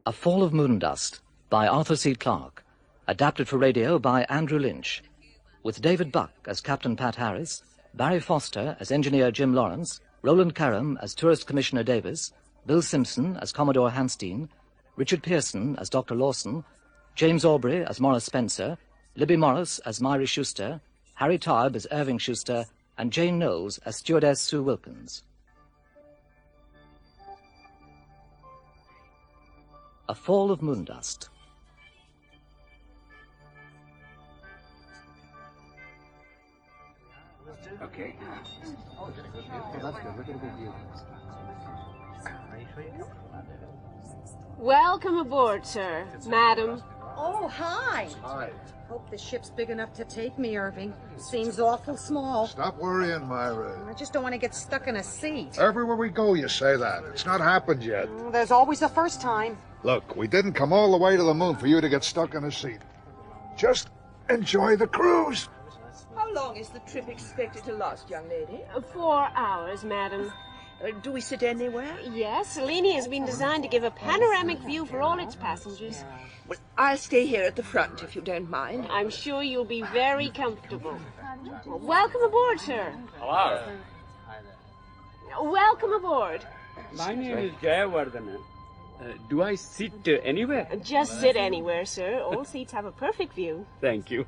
A Fall of Moondust by Arthur C. Clarke, adapted for radio by Andrew Lynch, with David Buck as Captain Pat Harris, Barry Foster as Engineer Jim Lawrence, Roland Curram as Tourist Commissioner Davis, Bill Simpson as Commodore Hansteen, Richard Pearson as Dr. Lawson, James Aubrey as Morris Spenser, Libby Morris as Myra Shuster, Harry Towb as Irving Shuster, and Jane Knowles as Stewardess Sue Wilkins. A Fall of Moondust. Okay. Welcome aboard, sir. Madam. Oh, hi. Hi. Hope the ship's big enough to take me, Irving. Seems awful small. Stop worrying, Myra. I just don't want to get stuck in a seat. Everywhere we go, you say that. It's not happened yet. There's always a first time. Look, we didn't come all the way to the moon for you to get stuck in a seat. Just enjoy the cruise. How long is the trip expected to last, young lady? 4 hours, madam. Do we sit anywhere? Yes, Selene has been designed to give a panoramic view for all its passengers. Well, I'll stay here at the front, if you don't mind. I'm sure you'll be very comfortable. Well, welcome aboard, sir. Hello. Welcome aboard. My name is Jaywardene. Do I sit anywhere? Just sit anywhere, sir. All seats have a perfect view. Thank you.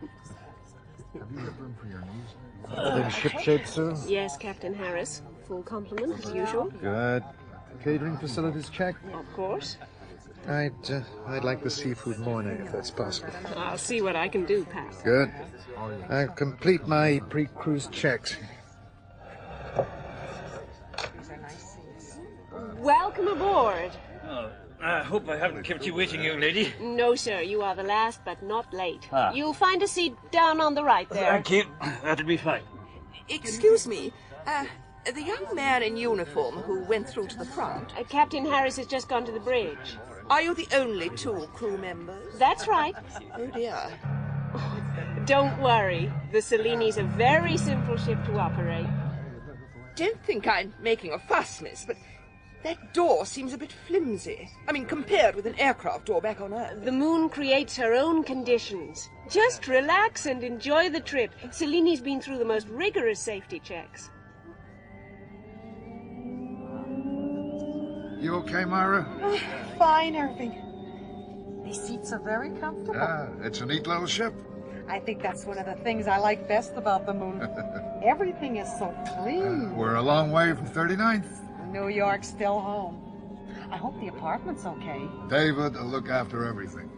Everything shipshape, sir? Yes, Captain Harris. Full complement, as usual. Good. Catering facilities checked? Of course. I'd like the seafood morning, if that's possible. I'll see what I can do, Pat. Good. I'll complete my pre-cruise checks. Welcome aboard. Oh, I hope I haven't kept you waiting, young lady. No, sir, you are the last, but not late. Ah. You'll find a seat down on the right there. Thank you. That'll be fine. Excuse me, the young man in uniform who went through to the front, Captain Harris has just gone to the bridge. are you the only two crew members? That's right. Oh, dear. Don't worry. The Selene's a very simple ship to operate. Don't think I'm making a fuss, miss, but that door seems a bit flimsy. I mean, compared with an aircraft door back on Earth. The moon creates her own conditions. Just relax and enjoy the trip. Selene's been through the most rigorous safety checks. You okay, Myra? Fine, Irving. These seats are very comfortable. Yeah, it's a neat little ship. I think that's one of the things I like best about the moon. Everything is so clean. We're a long way from 39th. New York's still home. I hope the apartment's okay. David will look after everything.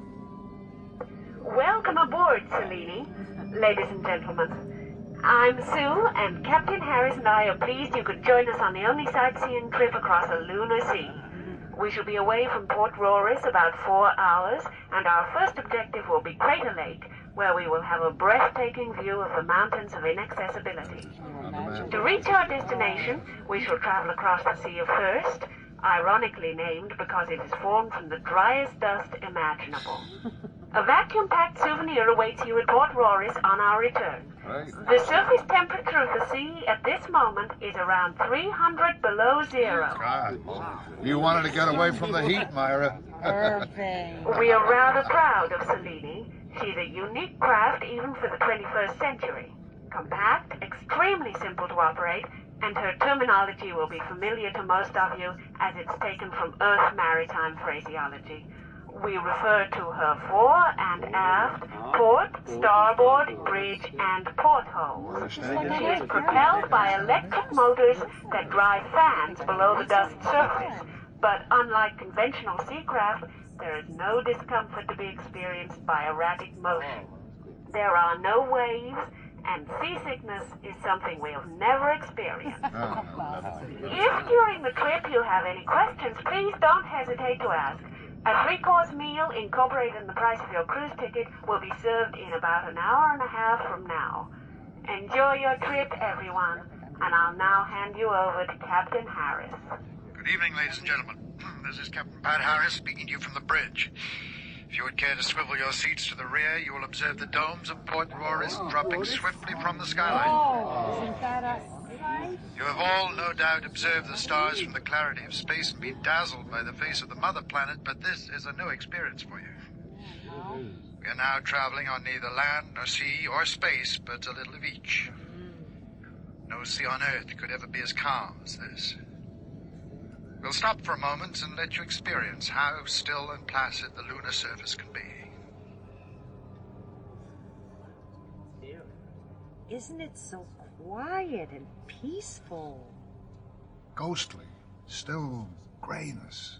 Welcome aboard, Selene. Ladies and gentlemen, I'm Sue, and Captain Harris and I are pleased you could join us on the only sightseeing trip across the lunar sea. We shall be away from Port Roris about 4 hours, and our first objective will be Crater Lake, where we will have a breathtaking view of the mountains of inaccessibility. To reach our destination, we shall travel across the Sea of Thirst, ironically named because it is formed from the driest dust imaginable. A vacuum-packed souvenir awaits you at Port Roris on our return. Right. The surface temperature of the sea at this moment is around 300 below zero. God, you wanted to get away from the heat, Myra. Irving. We are rather proud of Selene. She's a unique craft even for the 21st century. Compact, extremely simple to operate, and her terminology will be familiar to most of you as it's taken from Earth maritime phraseology. We refer to her fore and aft, port, starboard, bridge, and portholes. She is propelled by electric motors that drive fans below the dust surface. But unlike conventional seacraft, there is no discomfort to be experienced by erratic motion. There are no waves, and seasickness is something we have never experienced. If during the trip you have any questions, please don't hesitate to ask. A 3-course meal incorporated in the price of your cruise ticket will be served in about an hour and a half from now. Enjoy your trip, everyone, and I'll now hand you over to Captain Harris. Good evening, ladies and gentlemen. This is Captain Pat Harris speaking to you from the bridge. If you would care to swivel your seats to the rear, you will observe the domes of Port Roris dropping swiftly from the skyline. Oh, isn't that a You have all, no doubt, observed the stars from the clarity of space and been dazzled by the face of the mother planet, but this is a new experience for you. We are now traveling on neither land nor sea or space, but a little of each. No sea on Earth could ever be as calm as this. We'll stop for a moment and let you experience how still and placid the lunar surface can be. Isn't it so quiet and peaceful? Ghostly. Still grayness.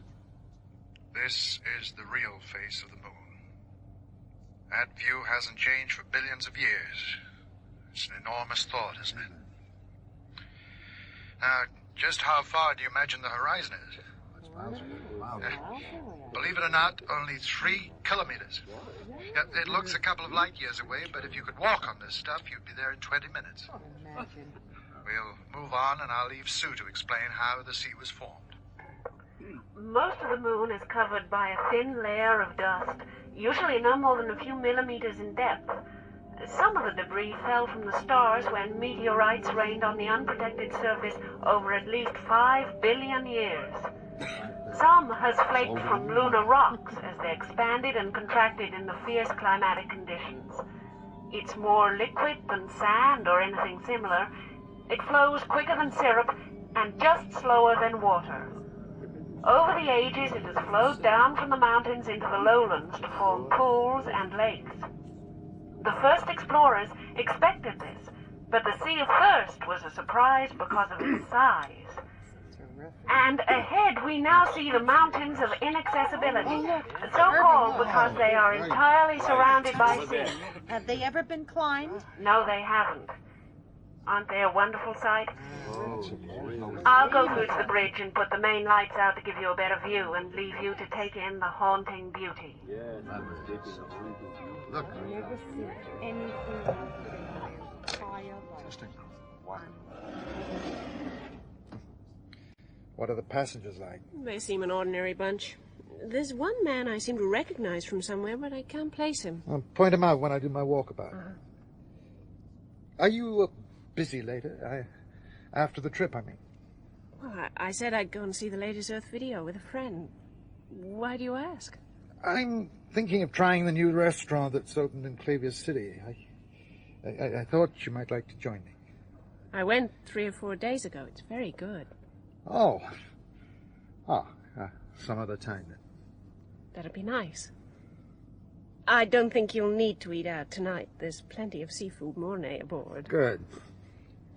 This is the real face of the moon. That view hasn't changed for billions of years. It's an enormous thought, isn't it? Now, just how far do you imagine the horizon is? Believe it or not, only 3 kilometers. Yeah, it looks a couple of light years away, but if you could walk on this stuff, you'd be there in 20 minutes. Imagine. We'll move on, and I'll leave Sue to explain how the sea was formed. Most of the moon is covered by a thin layer of dust, usually no more than a few millimeters in depth. Some of the debris fell from the stars when meteorites rained on the unprotected surface over at least 5 billion years. Some has flaked from lunar rocks as they expanded and contracted in the fierce climatic conditions. It's more liquid than sand or anything similar. It flows quicker than syrup and just slower than water. Over the ages, it has flowed down from the mountains into the lowlands to form pools and lakes. The first explorers expected this, but the Sea of Thirst was a surprise because of its size. And ahead we now see the Mountains of Inaccessibility, so called because they are entirely surrounded by sea. Have they ever been climbed? No, they haven't. Aren't they a wonderful sight? I'll go through to the bridge and put the main lights out to give you a better view and leave you to take in the haunting beauty. Look. I've never seen anything like What are the passengers like? They seem an ordinary bunch. There's one man I seem to recognize from somewhere, but I can't place him. I'll point him out when I do my walkabout. Are you busy later? After the trip, I mean. Well, I said I'd go and see the latest Earth video with a friend. Why do you ask? I'm thinking of trying the new restaurant that's opened in Clavier City. I thought you might like to join me. I went 3 or 4 days ago. It's very good. Oh. Some other time then. That'd be nice. I don't think you'll need to eat out tonight. There's plenty of seafood Mornay aboard. Good.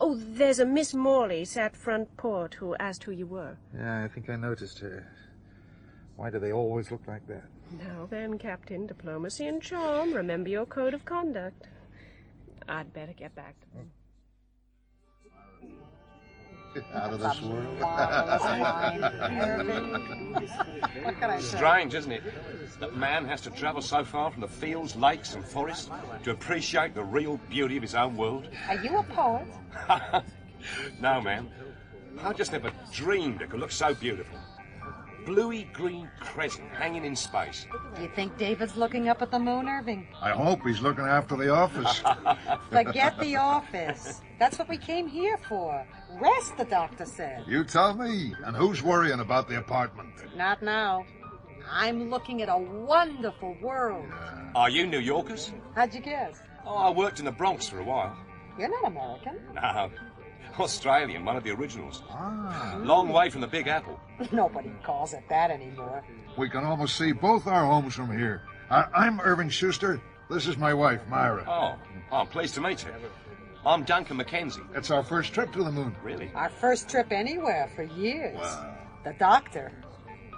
Oh, there's a Miss Morley sat front port who asked who you were. Yeah, I think I noticed her. Why do they always look like that? Now then, Captain, diplomacy and charm. Remember your code of conduct. I'd better get back to them. Out of this world. What can I say? Strange, isn't it? That man has to travel so far from the fields, lakes and forests to appreciate the real beauty of his own world. Are you a poet? No, ma'am. I just never dreamed it could look so beautiful. Bluey green crescent hanging in space. Do you think David's looking up at the moon, Irving? I hope he's looking after the office. Forget the office. That's what we came here for. Rest, the doctor said. You tell me. And who's worrying about the apartment? Not now. I'm looking at a wonderful world. Are you New Yorkers? How'd you guess? Oh, I worked in the Bronx for a while. You're not American. No. Australian, one of the originals. Ah. Long way from the Big Apple. Nobody calls it that anymore. We can almost see both our homes from here. I'm Irving Shuster. This is my wife, Myra. Oh, I'm pleased to meet you. I'm Duncan McKenzie. It's our first trip to the moon. Really? Our first trip anywhere for years. Wow. The doctor,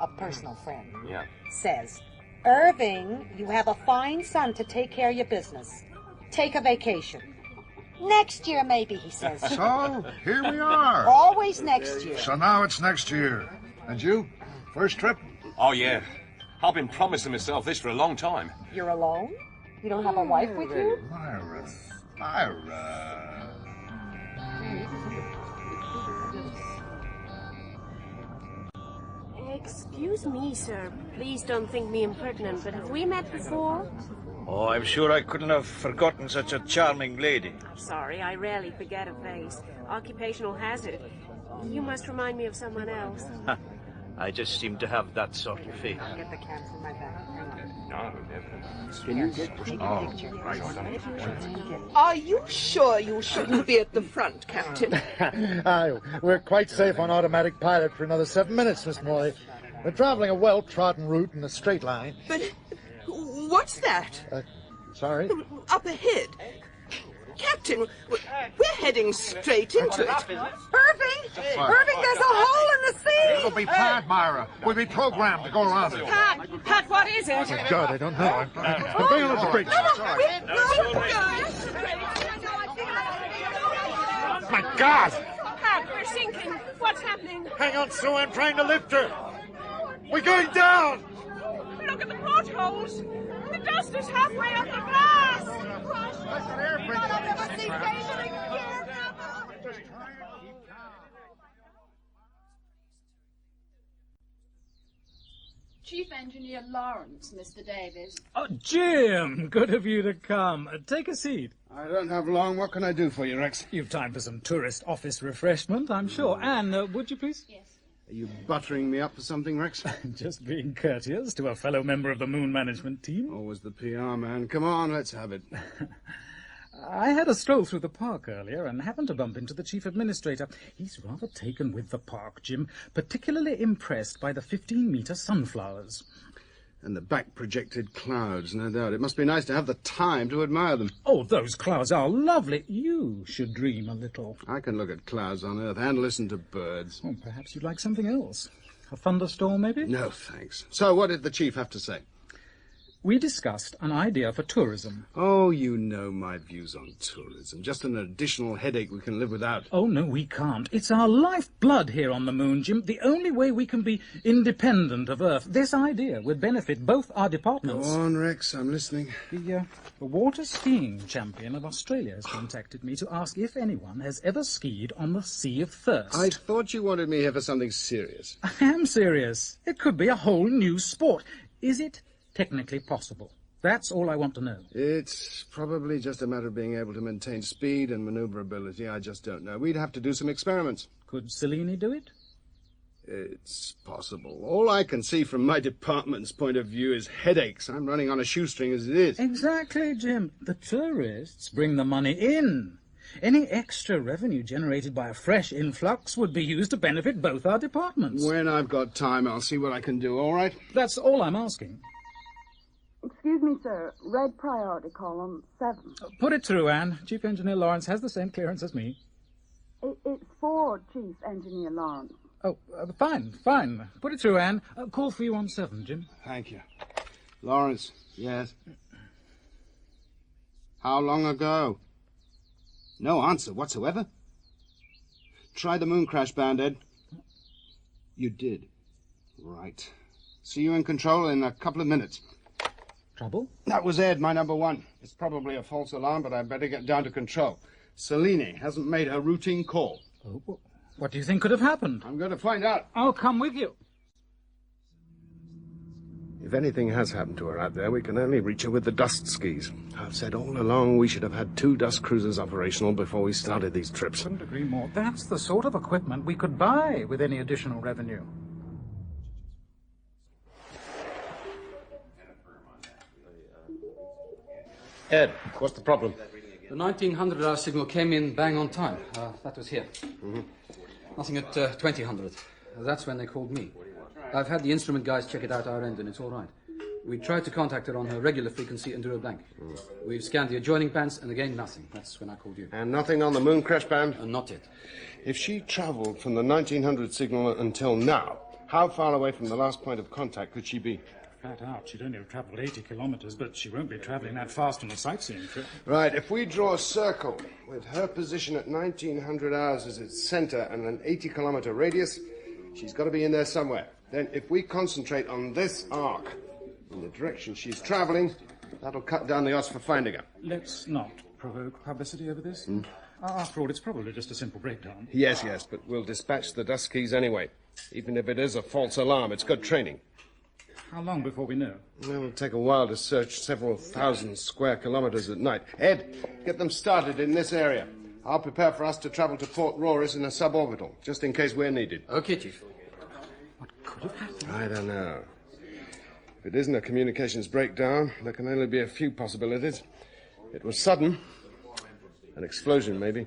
a personal friend, Yeah. says, Irving, you have a fine son to take care of your business. Take a vacation. Next year, maybe, he says. So, here we are. Always next year. So now it's next year. And you? First trip? Oh, yeah. I've been promising myself this for a long time. You're alone? You don't have a wife with you? Myra. Excuse me, sir. Please don't think me impertinent, but have we met before? Oh, I'm sure I couldn't have forgotten such a charming lady. I'm sorry, I rarely forget a face. Occupational hazard. You must remind me of someone else. I just seem to have that sort of face. I'll get the cans from my bag. No, never. Can you get right. Are you sure you shouldn't be at the front, Captain? Aye, we're quite safe on automatic pilot for another 7 minutes, Miss Morley. We're traveling a well-trodden route in a straight line. But what's that? Sorry? Up ahead. Captain, we're heading straight into it. Irving! Irving, there's a hole in the sea! It'll be Pat, Myra. We'll be programmed to go around it. Pat, what is it? Oh, God, I don't know. I'm going on the bridge. My God! Pat, we're sinking. What's happening? Hang on, Sue, I'm trying to lift her. We're going down! Look at the portholes. The dust is halfway up the glass. Chief Engineer Lawrence, Mr. Davies. Oh, Jim! Good of you to come. Take a seat. I don't have long. What can I do for you, Rex? You've time for some tourist office refreshment, I'm sure. Anne, would you please? Yes. Are you buttering me up for something, Rex? Just being courteous to a fellow member of the Moon Management team. Always the PR man. Come on, let's have it. I had a stroll through the park earlier and happened to bump into the chief administrator. He's rather taken with the park, Jim, particularly impressed by the 15-metre sunflowers. And the back-projected clouds, no doubt. It must be nice to have the time to admire them. Oh, those clouds are lovely. You should dream a little. I can look at clouds on Earth and listen to birds. Oh, perhaps you'd like something else. A thunderstorm, maybe? No, thanks. So what did the chief have to say? We discussed an idea for tourism. Oh, you know my views on tourism. Just an additional headache we can live without. Oh, no, we can't. It's our lifeblood here on the moon, Jim. The only way we can be independent of Earth. This idea would benefit both our departments. Go on, Rex. I'm listening. The water skiing champion of Australia has contacted me to ask if anyone has ever skied on the Sea of Thirst. I thought you wanted me here for something serious. I am serious. It could be a whole new sport. Is it technically possible? That's all I want to know. It's probably just a matter of being able to maintain speed and maneuverability. I just don't know. We'd have to do some experiments. Could Selene do it? It's possible. All I can see from my department's point of view is headaches. I'm running on a shoestring as it is. Exactly, Jim. The tourists bring the money in. Any extra revenue generated by a fresh influx would be used to benefit both our departments. When I've got time, I'll see what I can do, all right? That's all I'm asking. Excuse me, sir. Red priority column 7. Put it through, Anne. Chief Engineer Lawrence has the same clearance as me. It's for Chief Engineer Lawrence. Oh, fine. Put it through, Anne. Call for you on 7, Jim. Thank you. Lawrence, yes? How long ago? No answer whatsoever. Try the moon crash band, Ed. You did. Right. See you in control in a couple of minutes. Trouble? That was Ed, my number 1. It's probably a false alarm, but I'd better get down to control. Selene hasn't made her routine call. Oh, what do you think could have happened? I'm going to find out. I'll come with you. If anything has happened to her out there, we can only reach her with the dust skis. I've said all along we should have had 2 dust cruisers operational before we started these trips. Couldn't agree more. That's the sort of equipment we could buy with any additional revenue. Ed, what's the problem? The 1900-hour signal came in bang on time. That was here. Nothing at 2000. That's when they called me. I've had the instrument guys check it out our end, and it's all right. We tried to contact her on her regular frequency and drew a blank. We've scanned the adjoining bands, and again, nothing. That's when I called you. And nothing on the moon crash band? Not yet. If she travelled from the 1900 signal until now, how far away from the last point of contact could she be? Flat out, she'd only have travelled 80 kilometres, but she won't be travelling that fast on a sightseeing trip. Right, if we draw a circle with her position at 1900 hours as its centre and an 80-kilometre radius, she's got to be in there somewhere. Then if we concentrate on this arc in the direction she's travelling, that'll cut down the odds for finding her. Let's not provoke publicity over this. After all, it's probably just a simple breakdown. Yes, but we'll dispatch the dust skis anyway. Even if it is a false alarm, it's good training. How long before we know? Well, it'll take a while to search several thousand square kilometres at night. Ed, get them started in this area. I'll prepare for us to travel to Port Roris in a suborbital, just in case we're needed. Okay, Chief. What could have happened? I don't know. If it isn't a communications breakdown, there can only be a few possibilities. It was sudden. An explosion, maybe.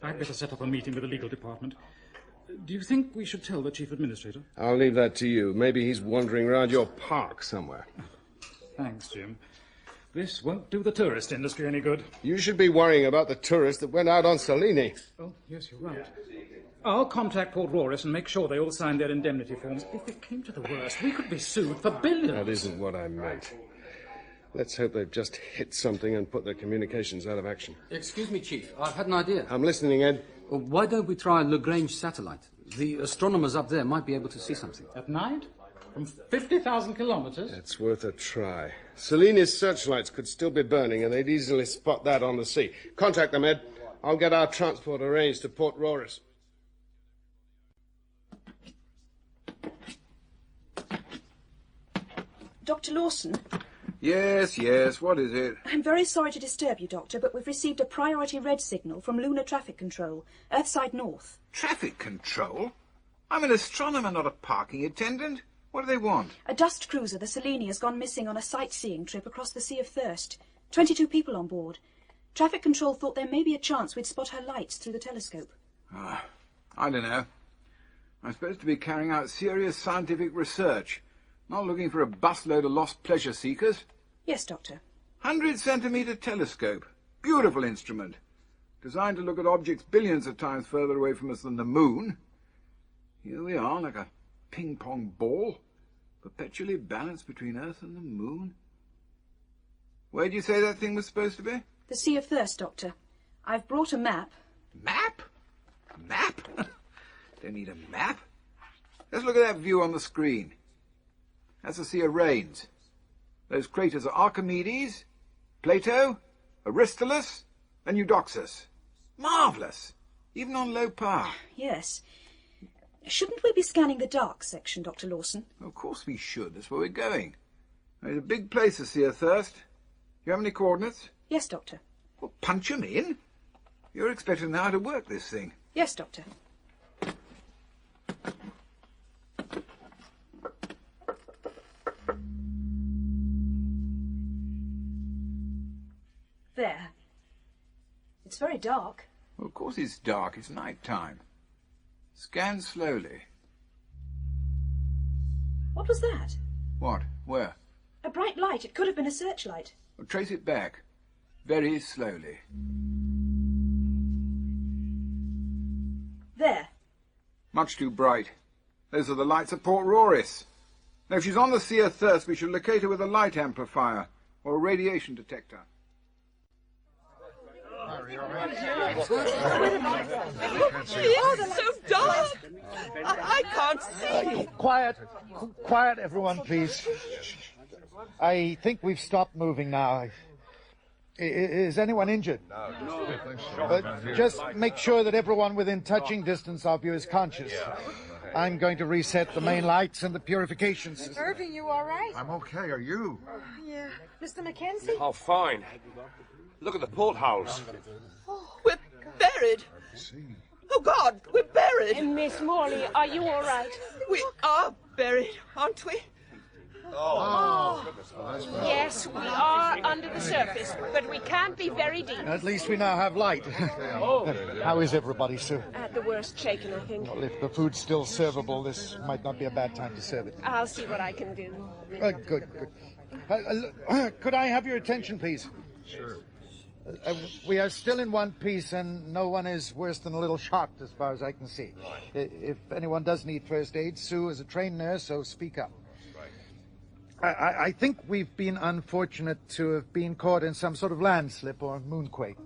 I'd better set up a meeting with the legal department. Do you think we should tell the chief administrator? I'll leave that to you. Maybe he's wandering around your park somewhere. Thanks, Jim. This won't do the tourist industry any good. You should be worrying about the tourists that went out on Selene. Oh, yes, you're right. I'll contact Port Roris and make sure they all sign their indemnity forms. If it came to the worst, we could be sued for billions. That isn't what I meant. Let's hope they've just hit something and put their communications out of action. Excuse me, Chief. I've had an idea. I'm listening, Ed. Well, why don't we try Lagrange satellite? The astronomers up there might be able to see something. At night? From 50,000 kilometres? It's worth a try. Selene's searchlights could still be burning, and they'd easily spot that on the sea. Contact them, Ed. I'll get our transport arranged to Port Roris. Dr. Lawson? Yes, what is it? I'm very sorry to disturb you, Doctor, but we've received a priority red signal from Lunar Traffic Control, Earthside North. Traffic control? I'm an astronomer, not a parking attendant. What do they want? A dust cruiser, the Selene, has gone missing on a sightseeing trip across the Sea of Thirst. 22 people on board. Traffic Control thought there may be a chance we'd spot her lights through the telescope. I don't know. I'm supposed to be carrying out serious scientific research, not looking for a busload of lost pleasure seekers. Yes, Doctor. 100-centimetre telescope. Beautiful instrument. Designed to look at objects billions of times further away from us than the moon. Here we are, like a ping-pong ball, perpetually balanced between Earth and the moon. Where do you say that thing was supposed to be? The Sea of Thirst, Doctor. I've brought a map. Map? A map? Don't need a map. Let's look at that view on the screen. That's the Sea of Rains. Those craters are Archimedes, Plato, Aristotle's, and Eudoxus. Marvellous, even on low power. Yes. Shouldn't we be scanning the dark section, Dr. Lawson? Of course we should. That's where we're going. It's a big place, the Sea of Thirst. You have any coordinates? Yes, Doctor. Well, punch 'em in. You're expecting now to work this thing. Yes, Doctor. There. It's very dark. Well, of course it's dark. It's night time. Scan slowly. What was that? What? Where? A bright light. It could have been a searchlight. Well, trace it back. Very slowly. There. Much too bright. Those are the lights at Port Roris. Now, if she's on the Sea of Thirst, we should locate her with a light amplifier or a radiation detector. It's so dark. I can't see. Quiet, everyone, please. I think we've stopped moving now. Is anyone injured? No. Just make sure that everyone within touching distance of you is conscious. I'm going to reset the main lights and the purification system. Irving, you all right? I'm okay. Are you? Yeah. Mr. McKenzie? Oh, fine. Look at the portholes. We're buried. Oh, God, we're buried. And Miss Morley, are you all right? We are buried, aren't we? Yes, we are under the surface, but we can't be very deep. At least we now have light. How is everybody, sir? At the worst shaken, I think. Well, if the food's still servable, this might not be a bad time to serve it. I'll see what I can do. Good. Could I have your attention, please? Sure. We are still in one piece, and no one is worse than a little shocked, as far as I can see. If anyone does need first aid, Sue is a trained nurse, so speak up. I think we've been unfortunate to have been caught in some sort of landslip or moonquake.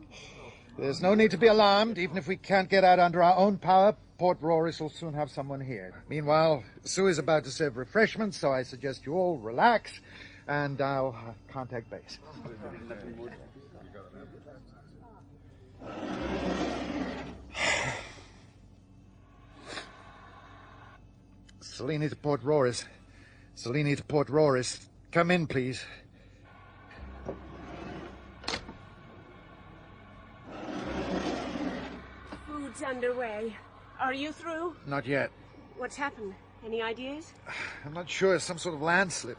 There's no need to be alarmed. Even if we can't get out under our own power, Port Roris will soon have someone here. Meanwhile, Sue is about to serve refreshments, so I suggest you all relax, and I'll contact base. Selene to Port Roris. Selene to Port Roris. Come in, please. Food's underway. Are you through? Not yet. What's happened? Any ideas? I'm not sure. Some sort of landslip.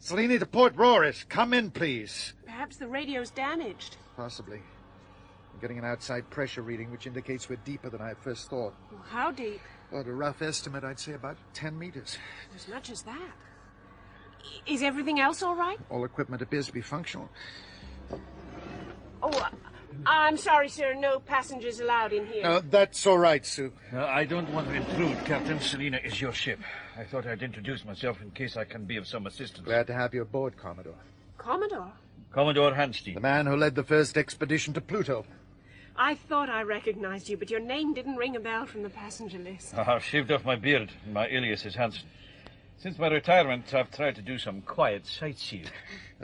Selene to Port Roris. Come in, please. Perhaps the radio's damaged. Possibly. I'm getting an outside pressure reading, which indicates we're deeper than I first thought. Well, how deep? Well, at a rough estimate, I'd say about 10 meters. As much as that. Is everything else all right? All equipment appears to be functional. Oh, I'm sorry, sir. No passengers allowed in here. No, that's all right, Sue. I don't want to intrude, Captain. Selene is your ship. I thought I'd introduce myself in case I can be of some assistance. Glad to have you aboard, Commodore. Commodore? Commodore Hansteen. The man who led the first expedition to Pluto. I thought I recognized you, but your name didn't ring a bell from the passenger list. I've shaved off my beard, and my alias is Hansen. Since my retirement, I've tried to do some quiet sightseeing.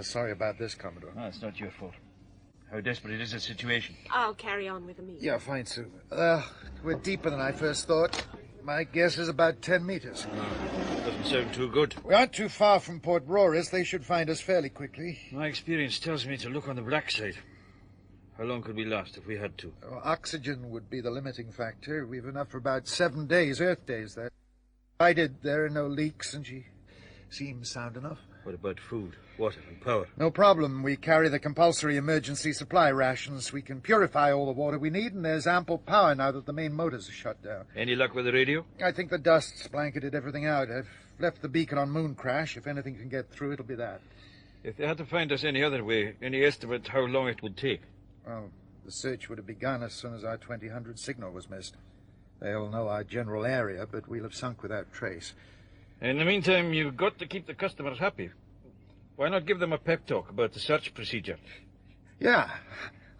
Sorry about this, Commodore. No, it's not your fault. How desperate is the situation? I'll carry on with the meeting. Yeah, fine, Sue. We're deeper than I first thought. My guess is about 10 meters. Doesn't sound too good. We aren't too far from Port Roris. They should find us fairly quickly. My experience tells me to look on the black side. How long could we last if we had to? Well, oxygen would be the limiting factor. We've enough for about 7 days, Earth days, there. Provided there are no leaks, and she seems sound enough. What about food, water, and power? No problem. We carry the compulsory emergency supply rations. We can purify all the water we need, and there's ample power now that the main motors are shut down. Any luck with the radio? I think the dust's blanketed everything out. I've left the beacon on Moon Crash. If anything can get through, it'll be that. If they had to find us any other way, any estimate how long it would take? Well, the search would have begun as soon as our 2000 signal was missed. They'll know our general area, but we'll have sunk without trace. In the meantime, you've got to keep the customers happy. Why not give them a pep talk about the search procedure? Yeah,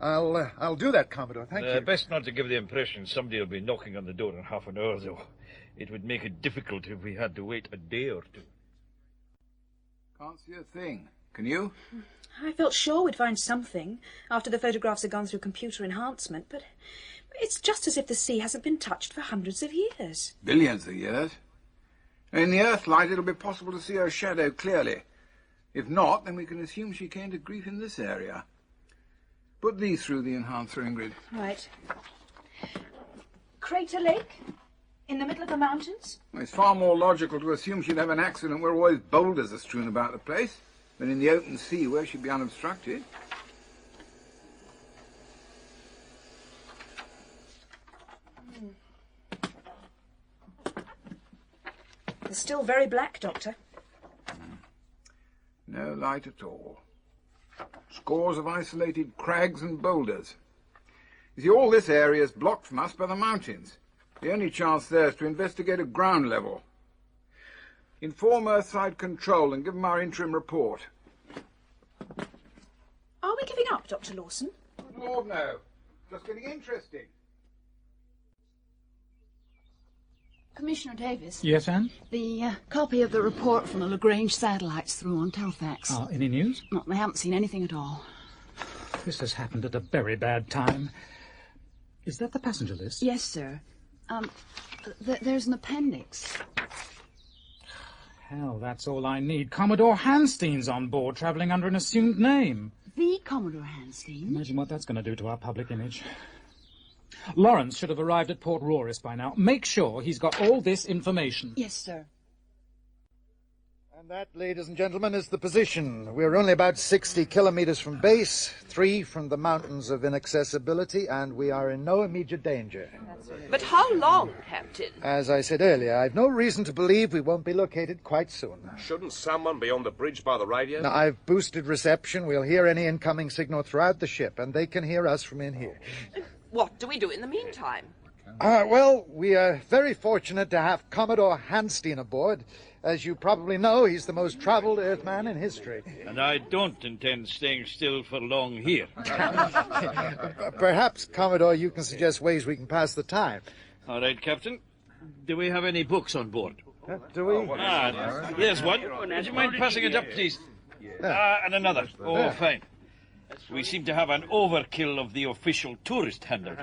I'll do that, Commodore. Thank you. Best not to give the impression somebody will be knocking on the door in half an hour, though. It would make it difficult if we had to wait a day or two. Can't see a thing. Can you? I felt sure we'd find something after the photographs had gone through computer enhancement, but it's just as if the sea hasn't been touched for hundreds of years. Billions of years. In the Earthlight, it'll be possible to see her shadow clearly. If not, then we can assume she came to grief in this area. Put these through the enhancing grid. Right. Crater Lake? In the middle of the mountains? Well, it's far more logical to assume she'd have an accident where always boulders are strewn about the place than in the open sea where she'd be unobstructed. It's still very black, Doctor. No light at all. Scores of isolated crags and boulders. You see, all this area is blocked from us by the mountains. The only chance there is to investigate at ground level. Inform Earthside Control and give them our interim report. Are we giving up, Dr. Lawson? Good Lord, no. Just getting interesting. Commissioner Davis. Yes, Anne? The copy of the report from the Lagrange satellites through on Telefax. Any news? No, they haven't seen anything at all. This has happened at a very bad time. Is that the passenger list? Yes, sir. There's an appendix. Hell, that's all I need. Commodore Hansteen's on board, travelling under an assumed name. The Commodore Hansteen? Imagine what that's going to do to our public image. Lawrence should have arrived at Port Roris by now. Make sure he's got all this information. Yes, sir. And that, ladies and gentlemen, is the position. We're only about 60 kilometers from base, 3 from the mountains of inaccessibility, and we are in no immediate danger. But how long, Captain? As I said earlier, I've no reason to believe we won't be located quite soon. Shouldn't someone be on the bridge by the radio? Now, I've boosted reception. We'll hear any incoming signal throughout the ship, and they can hear us from in here. What do we do in the meantime? Well, we are very fortunate to have Commodore Hansteen aboard. As you probably know, he's the most travelled Earthman in history. And I don't intend staying still for long here. Perhaps, Commodore, you can suggest ways we can pass the time. All right, Captain. Do we have any books on board? Do we? There's one. Would you mind passing it up, please? And another. Oh, fine. We seem to have an overkill of the official tourist handle.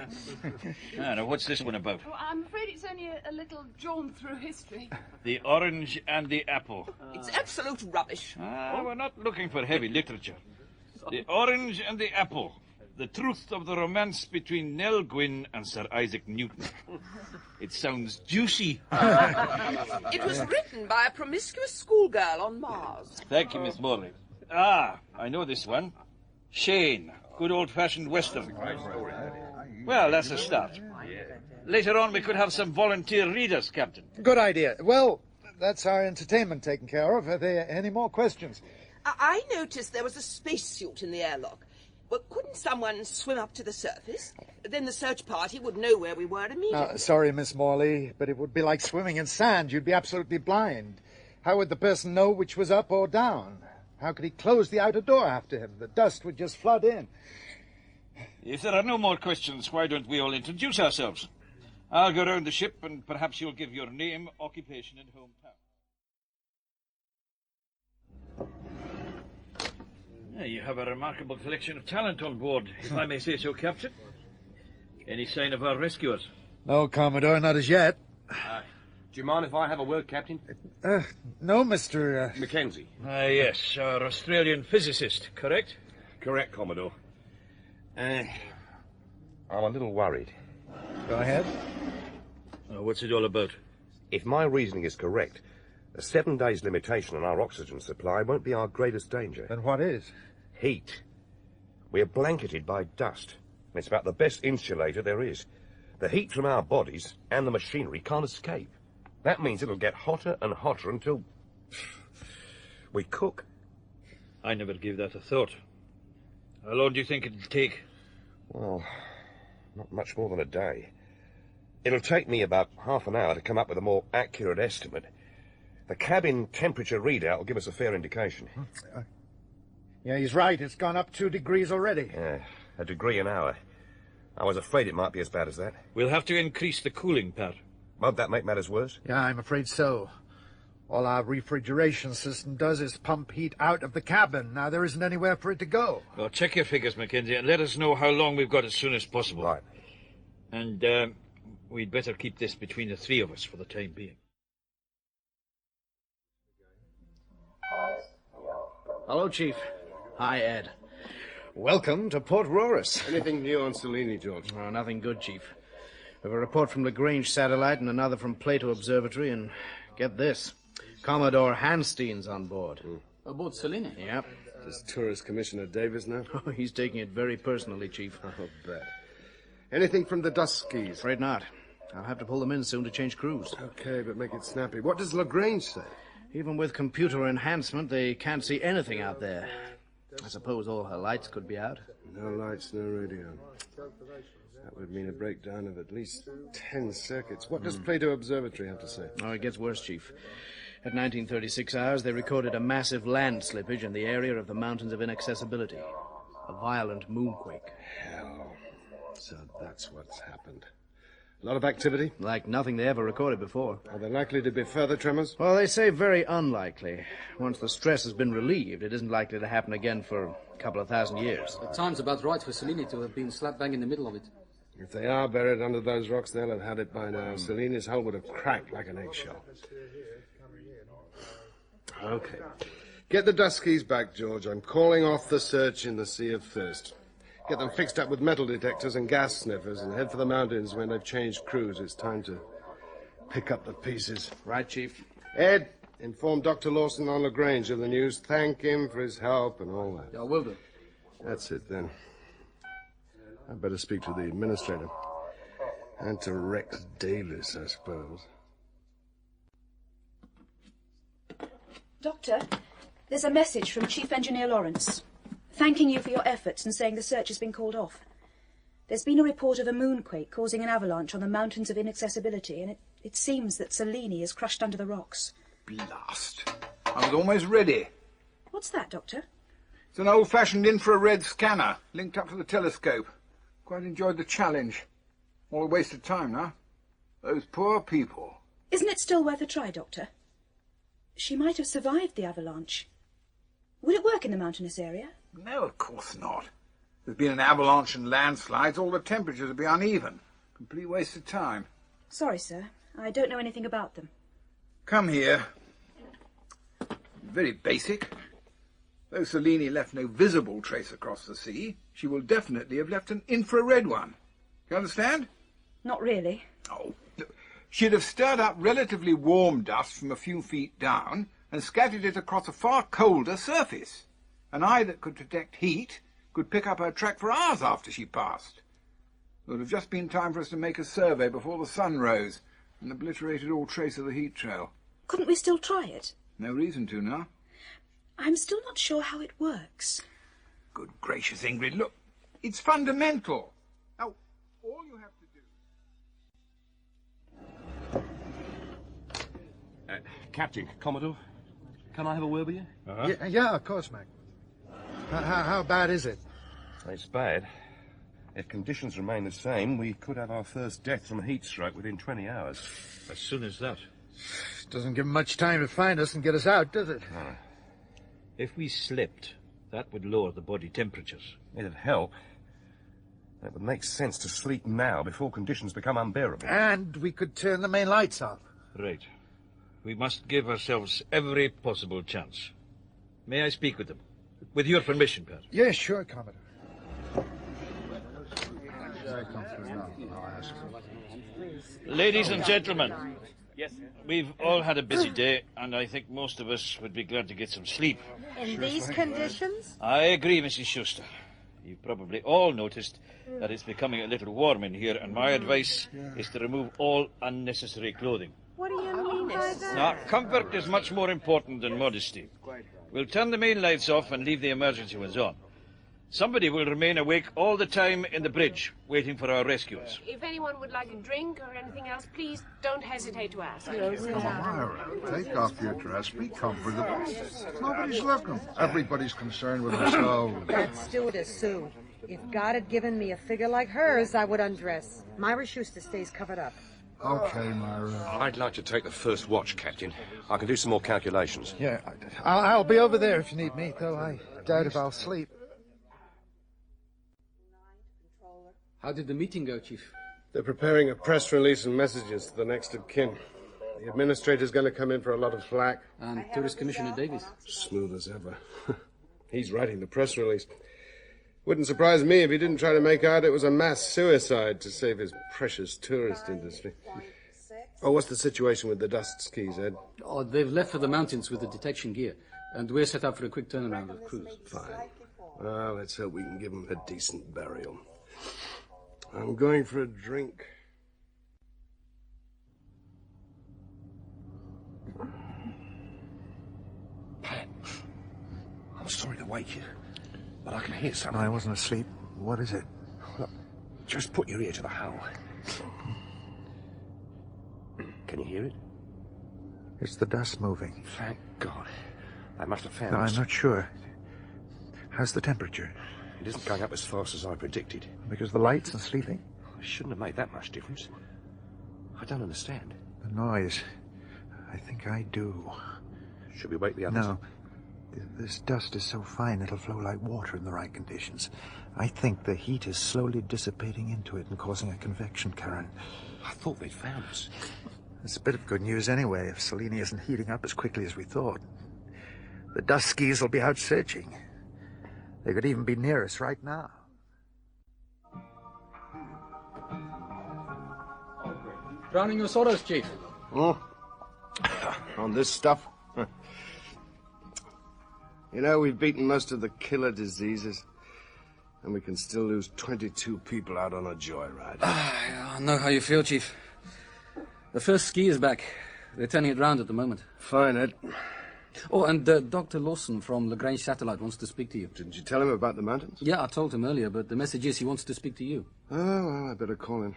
Now, what's this one about? Oh, I'm afraid it's only a little drawn through history. The orange and the apple. It's absolute rubbish. We're not looking for heavy literature. The orange and the apple. The truth of the romance between Nell Gwynn and Sir Isaac Newton. It sounds juicy. It was written by a promiscuous schoolgirl on Mars. Thank you, Miss Morley. Ah, I know this one. Shane. Good old-fashioned Western. Well, that's a start. Later on, we could have some volunteer readers, Captain. Good idea. Well, that's our entertainment taken care of. Are there any more questions? I noticed there was a spacesuit in the airlock. Well, couldn't someone swim up to the surface? Then the search party would know where we were immediately. Sorry, Miss Morley, but it would be like swimming in sand. You'd be absolutely blind. How would the person know which was up or down? How could he close the outer door after him? The dust would just flood in. If there are no more questions, why don't we all introduce ourselves? I'll go round the ship, and perhaps you'll give your name, occupation, and hometown. You have a remarkable collection of talent on board, if I may say so, Captain. Any sign of our rescuers? No, Commodore, not as yet. Do you mind if I have a word, Captain? No, Mr. McKenzie. Yes, our Australian physicist, correct? Correct, Commodore. I'm a little worried. Go ahead. What's it all about? If my reasoning is correct, a 7 days limitation on our oxygen supply won't be our greatest danger. Then what is? Heat. We're blanketed by dust. It's about the best insulator there is. The heat from our bodies and the machinery can't escape. That means it'll get hotter and hotter until we cook. I never gave that a thought. How long do you think it'll take? Well, not much more than a day. It'll take me about half an hour to come up with a more accurate estimate. The cabin temperature readout will give us a fair indication. Yeah, he's right. It's gone up 2 degrees already. Yeah, a degree an hour. I was afraid it might be as bad as that. We'll have to increase the cooling, Pat. Won't that make matters worse? Yeah, I'm afraid so. All our refrigeration system does is pump heat out of the cabin. Now there isn't anywhere for it to go. Well, check your figures, McKenzie, and let us know how long we've got as soon as possible. Right. And we'd better keep this between the 3 of us for the time being. Hello, Chief. Hi, Ed. Welcome to Port Roris. Anything new on Selene, George? Oh, nothing good, Chief. We have a report from Lagrange Satellite and another from Plato Observatory, and get this. Commodore Hansteen's on board. Aboard Selene? Yep. Is Tourist Commissioner Davis now? Oh, he's taking it very personally, Chief. I'll bet. Anything from the Duskies? Afraid not. I'll have to pull them in soon to change crews. Okay, but make it snappy. What does Lagrange say? Even with computer enhancement, they can't see anything out there. I suppose all her lights could be out. No lights, no radio. That would mean a breakdown of at least 10 circuits. What does Plato Observatory have to say? Oh, it gets worse, Chief. At 1936 hours, they recorded a massive land slippage in the area of the Mountains of Inaccessibility. A violent moonquake. Hell. So that's what's happened. A lot of activity? Like nothing they ever recorded before. Are there likely to be further tremors? Well, they say very unlikely. Once the stress has been relieved, it isn't likely to happen again for a couple of thousand years. The time's about right for Selene to have been slap bang in the middle of it. If they are buried under those rocks, they'll have had it by now. Selene's hull would have cracked like an eggshell. Okay. Get the Duskies back, George. I'm calling off the search in the Sea of Thirst. Get them fixed up with metal detectors and gas sniffers and head for the mountains when they've changed crews. It's time to pick up the pieces. Right, Chief. Ed, inform Dr. Lawson on Lagrange of the news. Thank him for his help and all that. Yeah, will do. That's it, then. I'd better speak to the administrator. And to Rex Davis, I suppose. Doctor, there's a message from Chief Engineer Lawrence, thanking you for your efforts and saying the search has been called off. There's been a report of a moonquake causing an avalanche on the Mountains of Inaccessibility, and it seems that Selene is crushed under the rocks. Blast. I was almost ready. What's that, Doctor? It's an old-fashioned infrared scanner linked up to the telescope. Quite enjoyed the challenge. All a waste of time, now. Those poor people. Isn't it still worth a try, Doctor? She might have survived the avalanche. Would it work in the mountainous area? No, of course not. There's been an avalanche and landslides. All the temperatures will be uneven. Complete waste of time. Sorry, sir. I don't know anything about them. Come here. Very basic. Though Selene left no visible trace across the sea, she will definitely have left an infrared one. You understand? Not really. Oh. She'd have stirred up relatively warm dust from a few feet down and scattered it across a far colder surface. An eye that could detect heat could pick up her track for hours after she passed. It would have just been time for us to make a survey before the sun rose and obliterated all trace of the heat trail. Couldn't we still try it? No reason to now. I'm still not sure how it works. Good gracious, Ingrid, look, it's fundamental. Now, all you have to do... Captain, Commodore, can I have a word with you? Yeah, of course, Mac. How bad is it? It's bad. If conditions remain the same, we could have our first death from a heat stroke within 20 hours. As soon as that? Doesn't give 'em much time to find us and get us out, does it? No. If we slept, that would lower the body temperatures. It'd help. It would make sense to sleep now before conditions become unbearable. And we could turn the main lights off. Right. We must give ourselves every possible chance. May I speak with them? With your permission, Pat. Yes, sure, Commodore. Ladies and gentlemen, yes, we've all had a busy day, and I think most of us would be glad to get some sleep. In these conditions? I agree, Mrs. Shuster. You've probably all noticed that it's becoming a little warm in here, and my advice is to remove all unnecessary clothing. What do you mean by that? Now, comfort is much more important than modesty. We'll turn the main lights off and leave the emergency ones on. Somebody will remain awake all the time in the bridge, waiting for our rescuers. If anyone would like a drink or anything else, please don't hesitate to ask. Come on, Myra. Take off your dress. Be comfortable. Nobody's looking. Everybody's concerned with themselves. That stewardess, Sue. If God had given me a figure like hers, I would undress. Myra Shuster stays covered up. Okay, Myra. I'd like to take the first watch, Captain. I can do some more calculations. Yeah, I'll be over there if you need me, though I doubt if I'll sleep. How did the meeting go, Chief? They're preparing a press release and messages to the next of kin. The administrator's going to come in for a lot of flack. And Tourist Commissioner Davies? Smooth as ever. He's writing the press release. Wouldn't surprise me if he didn't try to make out it was a mass suicide to save his precious tourist industry. Oh, what's the situation with the dust skis, Ed? Oh, they've left for the mountains with the detection gear, and we're set up for a quick turnaround of crews. Fine. Well, let's hope we can give him a decent burial. I'm going for a drink. Pat, I'm sorry to wake you, but I can hear something. I wasn't asleep. What is it? Look, just put your ear to the hull. Can you hear it? It's the dust moving. Thank God. They must have found No, us. I'm not sure. How's the temperature? It isn't going up as fast as I predicted. Because of the lights and sleeping? It shouldn't have made that much difference. I don't understand. The noise. I think I do. Should we wake the others? No. This dust is so fine it'll flow like water in the right conditions. I think the heat is slowly dissipating into it and causing a convection current. I thought they'd found us. It's a bit of good news anyway, if Selene isn't heating up as quickly as we thought. The dust skis will be out searching. They could even be near us right now. Drowning your sorrows, Chief. Oh, on this stuff? You know, we've beaten most of the killer diseases, and we can still lose 22 people out on a joyride. I know how you feel, Chief. The first ski is back. They're turning it round at the moment. Fine, Ed. Oh, and Dr. Lawson from Lagrange Satellite wants to speak to you. Didn't you tell him about the mountains? Yeah, I told him earlier, but the message is he wants to speak to you. Oh, well, I better call him.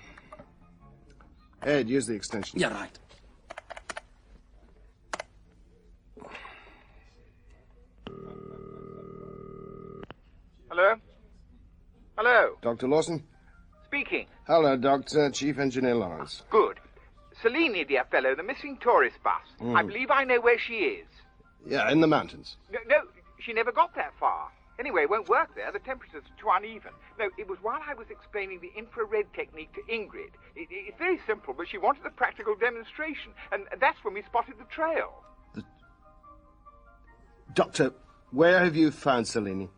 Ed, use the extension. Yeah, right. Hello? Hello? Dr. Lawson? Speaking. Hello, Doctor. Chief Engineer Lawrence. Good. Selene, dear fellow, the missing tourist bus. I believe I know where she is. Yeah, in the mountains. No, she never got that far. Anyway, it won't work there. The temperature's too uneven. No, it was while I was explaining the infrared technique to Ingrid. It's very simple, but she wanted a practical demonstration, and that's when we spotted the trail. Doctor, where have you found Selene?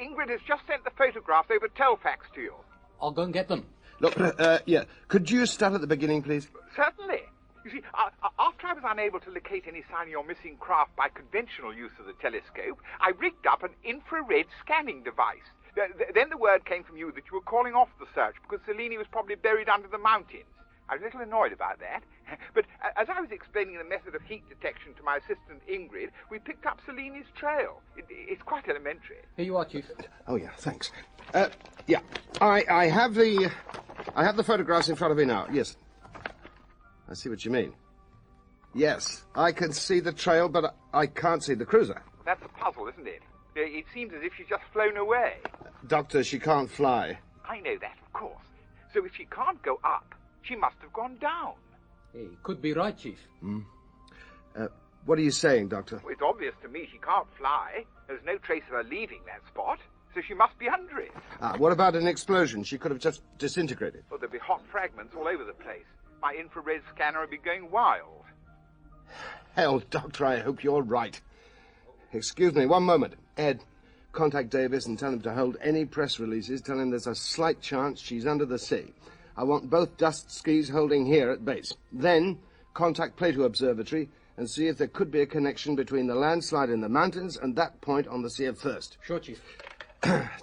Ingrid has just sent the photographs over telefax to you. I'll go and get them. Look, yeah, could you start at the beginning, please? Certainly. You see, after I was unable to locate any sign of your missing craft by conventional use of the telescope, I rigged up an infrared scanning device. Then the word came from you that you were calling off the search because Selene was probably buried under the mountains. I was a little annoyed about that. But as I was explaining the method of heat detection to my assistant Ingrid, we picked up Selene's trail. It's quite elementary. Here you are, Chief. Oh, yeah, thanks. Yeah, I have the photographs in front of me now, yes. I see what you mean. Yes, I can see the trail, but I can't see the cruiser. That's a puzzle, isn't it? It seems as if she's just flown away. Doctor, she can't fly. I know that, of course. So if she can't go up, she must have gone down. Hey, could be right, Chief. What are you saying, Doctor? Well, it's obvious to me she can't fly. There's no trace of her leaving that spot, so she must be under it. What about an explosion? She could have just disintegrated. Well, there'd be hot fragments all over the place. My infrared scanner would be going wild. Hell, Doctor, I hope you're right. Excuse me, one moment. Ed, contact Davis and tell him to hold any press releases. Tell him there's a slight chance she's under the sea. I want both dust skis holding here at base. Then, contact Plato Observatory and see if there could be a connection between the landslide in the mountains and that point on the Sea of First. Sure, Chief.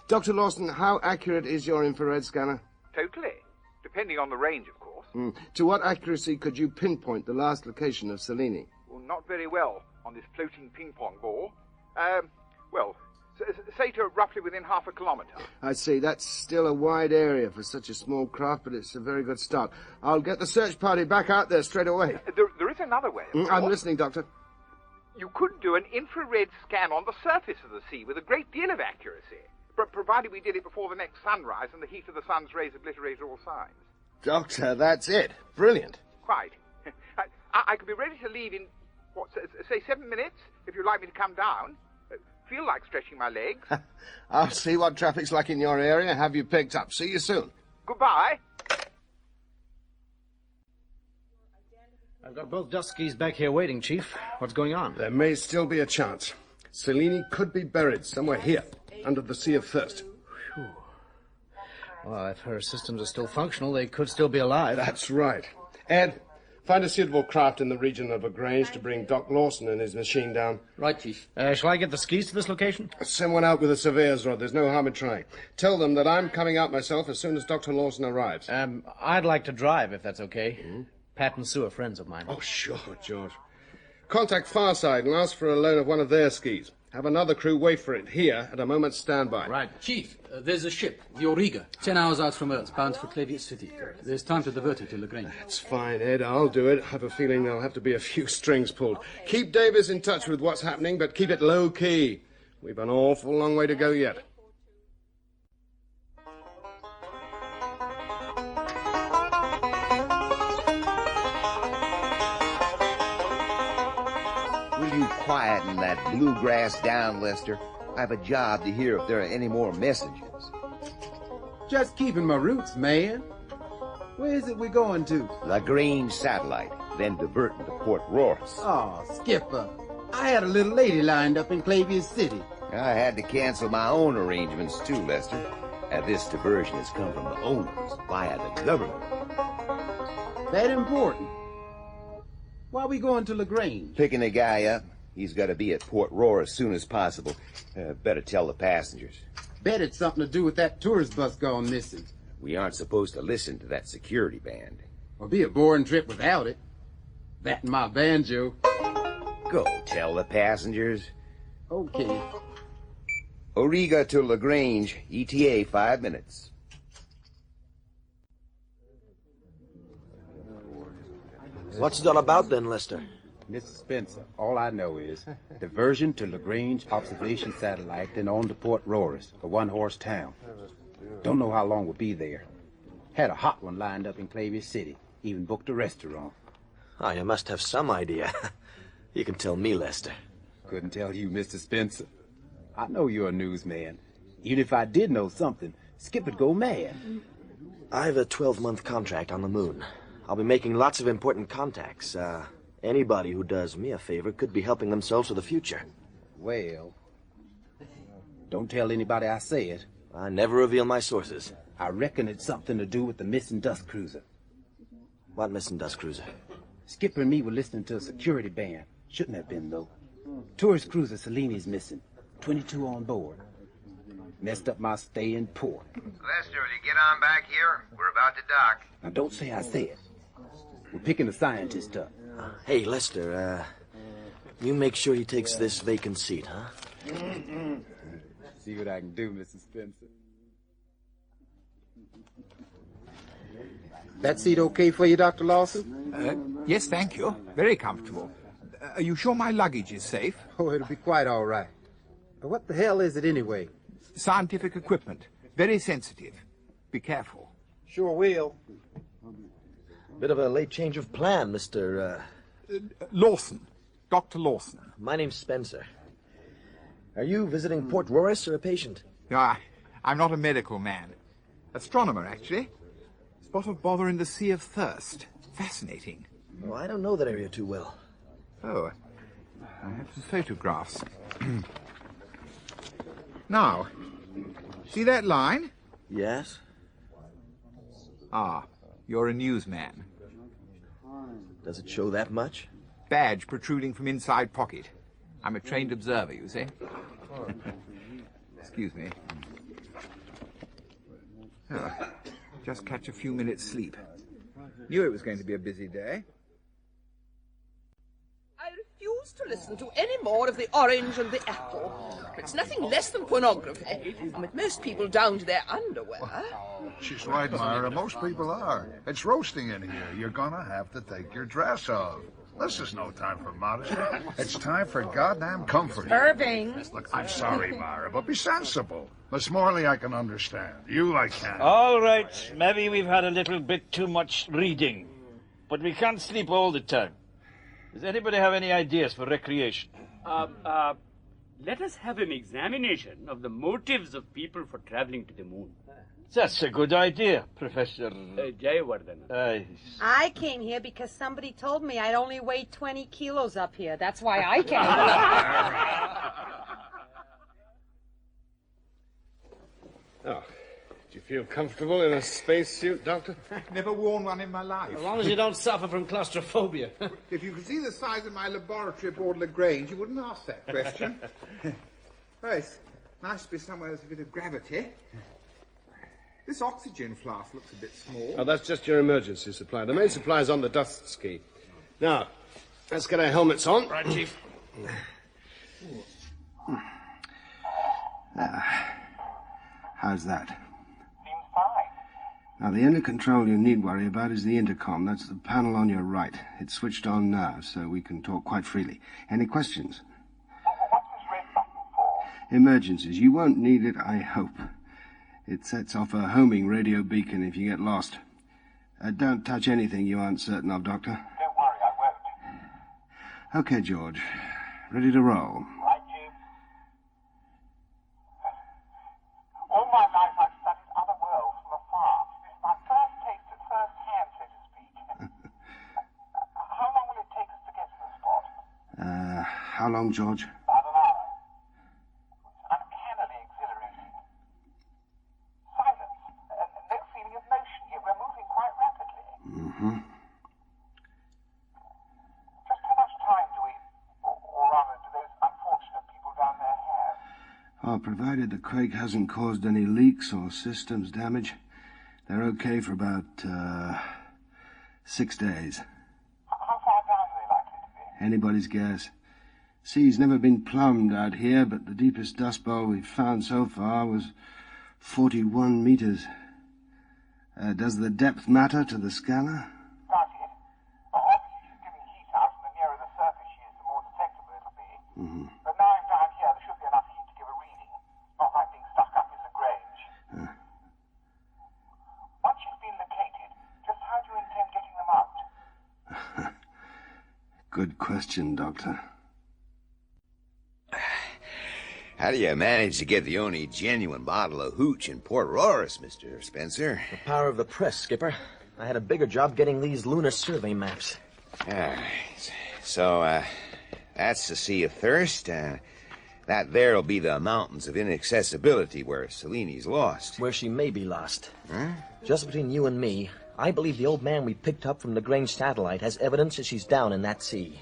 Dr. Lawson, how accurate is your infrared scanner? Totally. Depending on the range, of course. To what accuracy could you pinpoint the last location of Selene? Well, not very well on this floating ping-pong ball. Say to roughly within half a kilometre. I see. That's still a wide area for such a small craft, but it's a very good start. I'll get the search party back out there straight away. There is another way. I'm listening, Doctor. You could do an infrared scan on the surface of the sea with a great deal of accuracy, provided we did it before the next sunrise and the heat of the sun's rays obliterated all signs. Doctor, that's it. Brilliant. Quite. I could be ready to leave in, say 7 minutes, if you'd like me to come down. Feel like stretching my legs. I'll see what traffic's like in your area. Have you picked up. See you soon. Goodbye. I've got both dust skis back here waiting, Chief. What's going on? There may still be a chance. Selene could be buried somewhere here, under the Sea of First. Whew. Well, if her systems are still functional, they could still be alive. That's right. Ed, find a suitable craft in the region of LaGrange to bring Doc Lawson and his machine down. Right, Chief. Shall I get the skis to this location? Send one out with a surveyor's rod. There's no harm in trying. Tell them that I'm coming out myself as soon as Dr. Lawson arrives. I'd like to drive, if that's okay. Pat and Sue are friends of mine. Oh, sure, George. Contact Farside and ask for a loan of one of their skis. Have another crew wait for it here at a moment's standby. Right. Chief, there's a ship, the Auriga, 10 hours out from Earth, bound for Clavier City. There's time to divert it to LaGrange. That's fine, Ed. I'll do it. I have a feeling there'll have to be a few strings pulled. Keep Davis in touch with what's happening, but keep it low-key. We've an awful long way to go yet. Will you quieten that bluegrass down, Lester? I have a job to hear if there are any more messages. Just keeping my roots, man. Where is it we're going to? LaGrange Satellite, then diverting to Port Royce. Oh, Skipper. I had a little lady lined up in Clavier City. I had to cancel my own arrangements too, Lester. This diversion has come from the owners via the government. That important? Why are we going to LaGrange? Picking a guy up. He's got to be at Port Royce as soon as possible. Better tell the passengers. Bet it's something to do with that tourist bus gone missing. We aren't supposed to listen to that security band. It'll be a boring trip without it. That and my banjo. Go tell the passengers. Okay. Auriga to LaGrange, ETA 5 minutes. What's it all about then, Lester? Mr. Spenser, all I know is diversion to LaGrange observation satellite, then on to Port Royce, a one-horse town. Don't know how long we'll be there. Had a hot one lined up in Clavier City. Even booked a restaurant. Oh, you must have some idea. You can tell me, Lester. Couldn't tell you, Mr. Spenser. I know you're a newsman. Even if I did know something, Skip would go mad. I have a 12-month contract on the moon. I'll be making lots of important contacts. Anybody who does me a favor could be helping themselves for the future. Well, don't tell anybody I say it. I never reveal my sources. I reckon it's something to do with the missing dust cruiser. What missing dust cruiser? Skipper and me were listening to a security band. Shouldn't have been, though. Tourist cruiser Selene is missing. 22 on board. Messed up my stay in port. Lester, will you get on back here? We're about to dock. Now, don't say I said. We're picking a scientist up. Hey, Lester, you make sure he takes this vacant seat, huh? See what I can do, Mrs. Spenser. That seat okay for you, Dr. Lawson? Yes, thank you. Very comfortable. Are you sure my luggage is safe? Oh, it'll be quite all right. What the hell is it anyway? Scientific equipment. Very sensitive. Be careful. Sure will. Bit of a late change of plan, Mr. Lawson. Dr. Lawson. My name's Spenser. Are you visiting Port Royce or a patient? I'm not a medical man. Astronomer, actually. Spot of bother in the Sea of Thirst. Fascinating. Oh, I don't know that area too well. Oh, I have some photographs. Now, see that line? Yes. Ah, you're a newsman. Does it show that much? Badge protruding from inside pocket. I'm a trained observer, you see. Excuse me. Oh, just catch a few minutes sleep. Knew it was going to be a busy day. I refuse to listen to any more of the orange and the apple. It's nothing less than pornography. With most people down to their underwear. She's right, Myra. Most people are. It's roasting in here. You're gonna have to take your dress off. This is no time for modesty. It's time for goddamn comfort. Irving! Look, I'm sorry, Myra, but be sensible. Miss Morley, I can understand. You, I can't. All right, maybe we've had a little bit too much reading. But we can't sleep all the time. Does anybody have any ideas for recreation? Let us have an examination of the motives of people for traveling to the moon. That's a good idea, Professor... Jaywardene. I came here because somebody told me I'd only weigh 20 kilos up here. That's why I came here. Oh, do you feel comfortable in a spacesuit, Doctor? Never worn one in my life. As long as you don't suffer from claustrophobia. If you could see the size of my laboratory aboard Lagrange, you wouldn't ask that question. Oh, it's nice to be somewhere with a bit of gravity. This oxygen flask looks a bit small. Oh, that's just your emergency supply. The main supply is on the dust ski. Now, let's get our helmets on. Right, Chief. How's that? Seems fine. Now, the only control you need worry about is the intercom. That's the panel on your right. It's switched on now, so we can talk quite freely. Any questions? What's this red button for? Emergencies. You won't need it, I hope. It sets off a homing radio beacon if you get lost. Don't touch anything you aren't certain of, Doctor. Don't worry, I won't. Okay, George. Ready to roll. Right, Chief. All my life I've studied other worlds from afar. This is my first taste at first hand, so to speak. How long will it take us to get to the spot? How long, George? About an hour. It's uncannily exhilarating. Silence. No feeling of motion here. We're moving quite rapidly. Mm-hmm. Just how much time do we, or rather, do those unfortunate people down there have? Oh, provided the quake hasn't caused any leaks or systems damage, they're okay for about, 6 days. How far down are they likely to be? Anybody's guess. Sea's never been plumbed out here, but the deepest dust bowl we've found so far was 41 meters. Does the depth matter to the scanner? Does it? Obviously she's giving heat out, and the nearer the surface she is, the more detectable it'll be. Mm-hmm. But now I'm down here, there should be enough heat to give a reading. Not like being stuck up in Lagrange. Once you've been located, just how do you intend getting them out? Good question, Doctor. How do you manage to get the only genuine bottle of hooch in Port Royce, Mr. Spenser? The power of the press, Skipper. I had a bigger job getting these lunar survey maps. So, that's the Sea of Thirst. That there'll be the Mountains of Inaccessibility where Selene's lost. Where she may be lost. Huh? Just between you and me, I believe the old man we picked up from Lagrange satellite has evidence that she's down in that sea.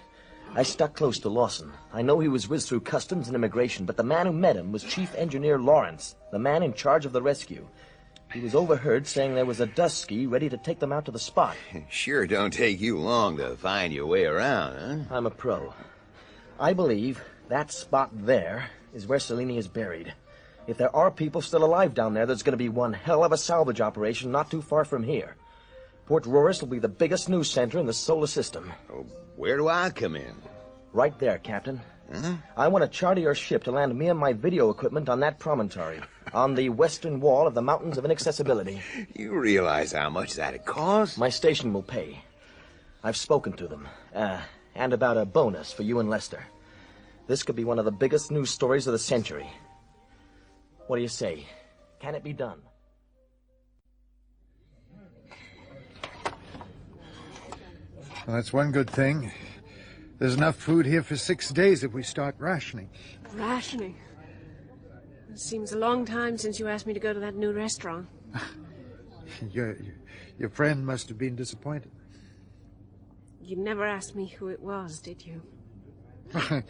I stuck close to Lawson. I know he was whizzed through customs and immigration, but the man who met him was Chief Engineer Lawrence, the man in charge of the rescue. He was overheard saying there was a dust ski ready to take them out to the spot. Sure don't take you long to find your way around, huh? I'm a pro. I believe that spot there is where Selene is buried. If there are people still alive down there, there's going to be one hell of a salvage operation not too far from here. Port Royce will be the biggest news center in the solar system. Oh, where do I come in? Right there, Captain. Huh? I want to charter your ship to land me and my video equipment on that promontory, on the western wall of the Mountains of Inaccessibility. You realize how much that'd cost? My station will pay. I've spoken to them, and about a bonus for you and Lester. This could be one of the biggest news stories of the century. What do you say? Can it be done? Well, that's one good thing. There's enough food here for 6 days if we start rationing. Rationing? It seems a long time since you asked me to go to that new restaurant. Your friend must have been disappointed. You never asked me who it was, did you? I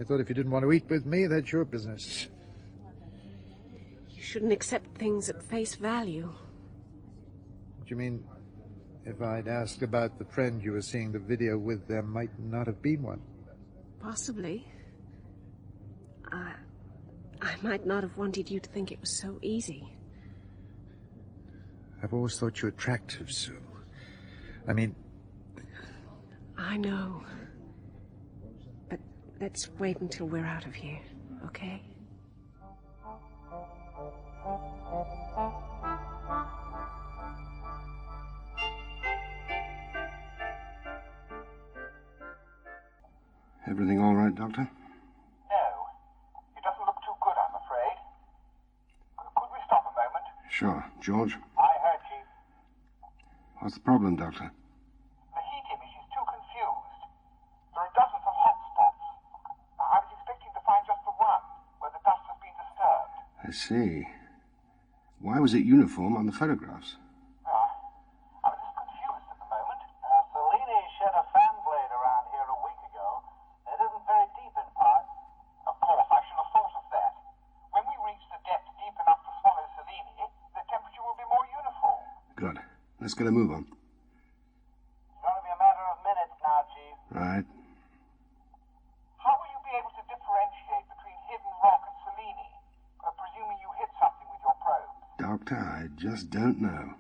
thought if you didn't want to eat with me, that's your business. You shouldn't accept things at face value. What do you mean? If I'd asked about the friend you were seeing the video with, there might not have been one. Possibly. I might not have wanted you to think it was so easy. I've always thought you attractive, Sue. I mean... I know. But let's wait until we're out of here, okay? Everything all right, Doctor? No. It doesn't look too good, I'm afraid. Could we stop a moment? Sure. George? I heard, Chief. What's the problem, Doctor? The heat image is too confused. There are dozens of hot spots. I was expecting to find just the one, where the dust has been disturbed. I see. Why was it uniform on the photographs? I'm just confused at the moment. Selene shed a fan blade around here a week ago. It isn't very deep in parts. Of course, I should have thought of that. When we reach the depth deep enough to swallow Selene, the temperature will be more uniform. Good. Let's get a move on. It's only a matter of minutes now, Chief. Right. How will you be able to differentiate between hidden rock and Selene? Presuming you hit something with your probe. Doctor, I just don't know.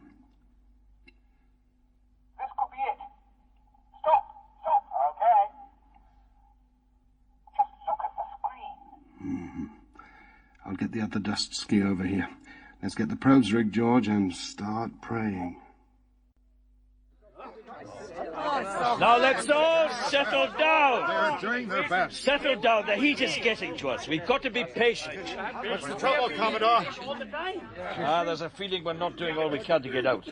This could be it. Stop! Okay. Just look at the screen. I'll get the other dust ski over here. Let's get the probes rigged, George, and start praying. Now let's all settle down. They're doing their best. Settle down. The heat is getting to us. We've got to be patient. What's the trouble, Commodore? There's a feeling we're not doing all we can to get out.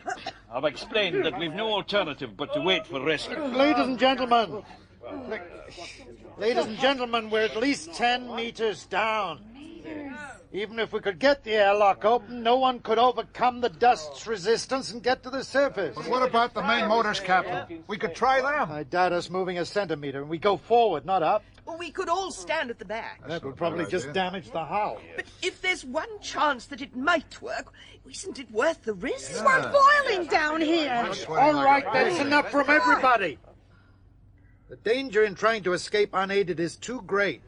I've explained that we've no alternative but to wait for rescue. Ladies and gentlemen. Ladies and gentlemen, we're at least 10 meters down. Even if we could get the airlock open, no one could overcome the dust's resistance and get to the surface. But what about the main motors, Captain? We could try them. I doubt us moving a centimeter, and we go forward, not up. Well, we could all stand at the back. That would probably just damage the hull. But if there's one chance that it might work, isn't it worth the risk? We're boiling down here. All right, that's enough from everybody. The danger in trying to escape unaided is too great.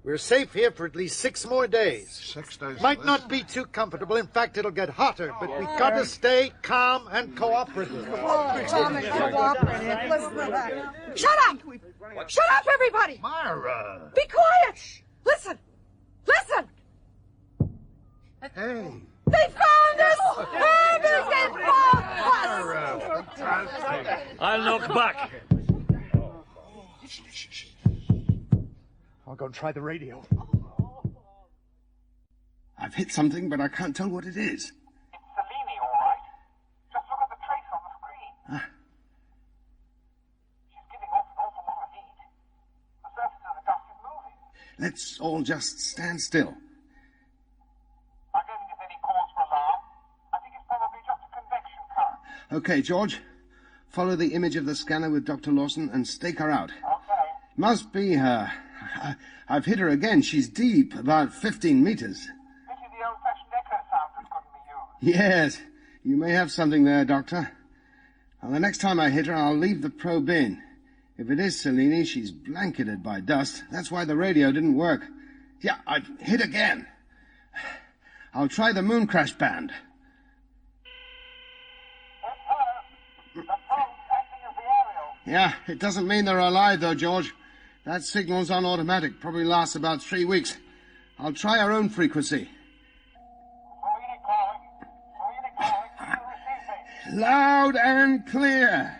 We're safe here for at least 6 more days. 6 days. Might not be too comfortable. In fact, it'll get hotter, but we've got to stay calm and cooperative. Calm and cooperative. Listen to that. Shut up! Shut up, everybody! Myra! Be quiet! Listen! Listen! Hey! They found us! Irving, they found us! I'll look back. I'll go and try the radio. I've hit something, but I can't tell what it is. It's Selene, all right. Just look at the trace on the screen. She's giving off an awful lot of heat. The surface of the dust is moving. Let's all just stand still. I don't think there's any cause for alarm. I think it's probably just a convection current. Okay, George. Follow the image of the scanner with Dr. Lawson and stake her out. Okay. Must be her. I've hit her again. She's deep, about 15 meters. Pity the old-fashioned echo sounders couldn't be used. Yes, you may have something there, Doctor. Well, the next time I hit her, I'll leave the probe in. If it is Selene, she's blanketed by dust. That's why the radio didn't work. Yeah, I've hit again. I'll try the moon crash band. Yeah, it doesn't mean they're alive, though, George. That signal's on automatic. Probably lasts about 3 weeks. I'll try our own frequency. Loud and clear.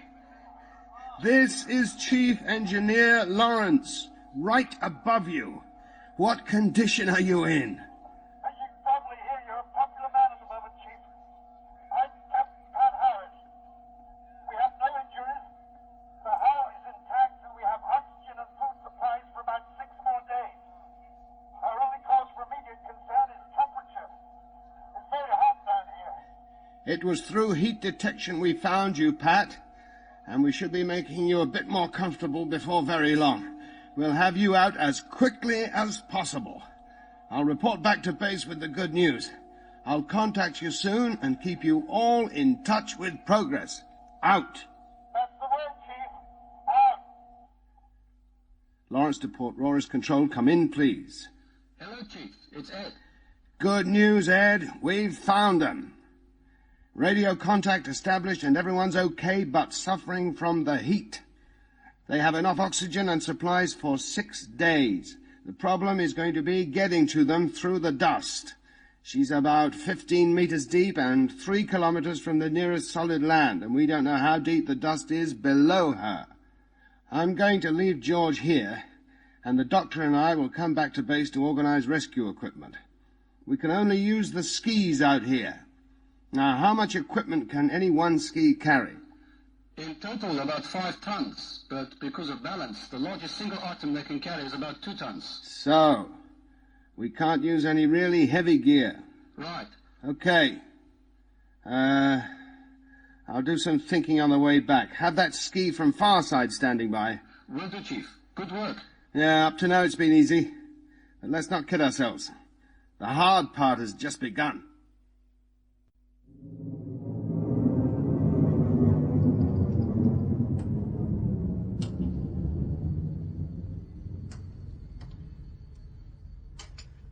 This is Chief Engineer Lawrence, right above you. What condition are you in? As you can probably hear, you're a popular man at the moment, Chief. I'm Captain Pat Harris. We have no injuries. The hull is intact, and we have oxygen and food supplies for about 6 more days. Our only cause for immediate concern is temperature. It's very hot down here. It was through heat detection we found you, Pat. And we should be making you a bit more comfortable before very long. We'll have you out as quickly as possible. I'll report back to base with the good news. I'll contact you soon and keep you all in touch with progress. Out. That's the word, Chief. Out. Lawrence to Port Rora's control. Come in, please. Hello, Chief. It's Ed. Good news, Ed. We've found them. Radio contact established and everyone's okay but suffering from the heat. They have enough oxygen and supplies for 6 days. The problem is going to be getting to them through the dust. She's about 15 meters deep and 3 kilometers from the nearest solid land, and we don't know how deep the dust is below her. I'm going to leave George here, and the doctor and I will come back to base to organize rescue equipment. We can only use the skis out here. Now, how much equipment can any one ski carry? In total, about 5 tons. But because of balance, the largest single item they can carry is about 2 tons. So, we can't use any really heavy gear. Right. Okay. I'll do some thinking on the way back. Have that ski from Farside standing by. Will do, Chief. Good work. Yeah, up to now it's been easy. But let's not kid ourselves. The hard part has just begun.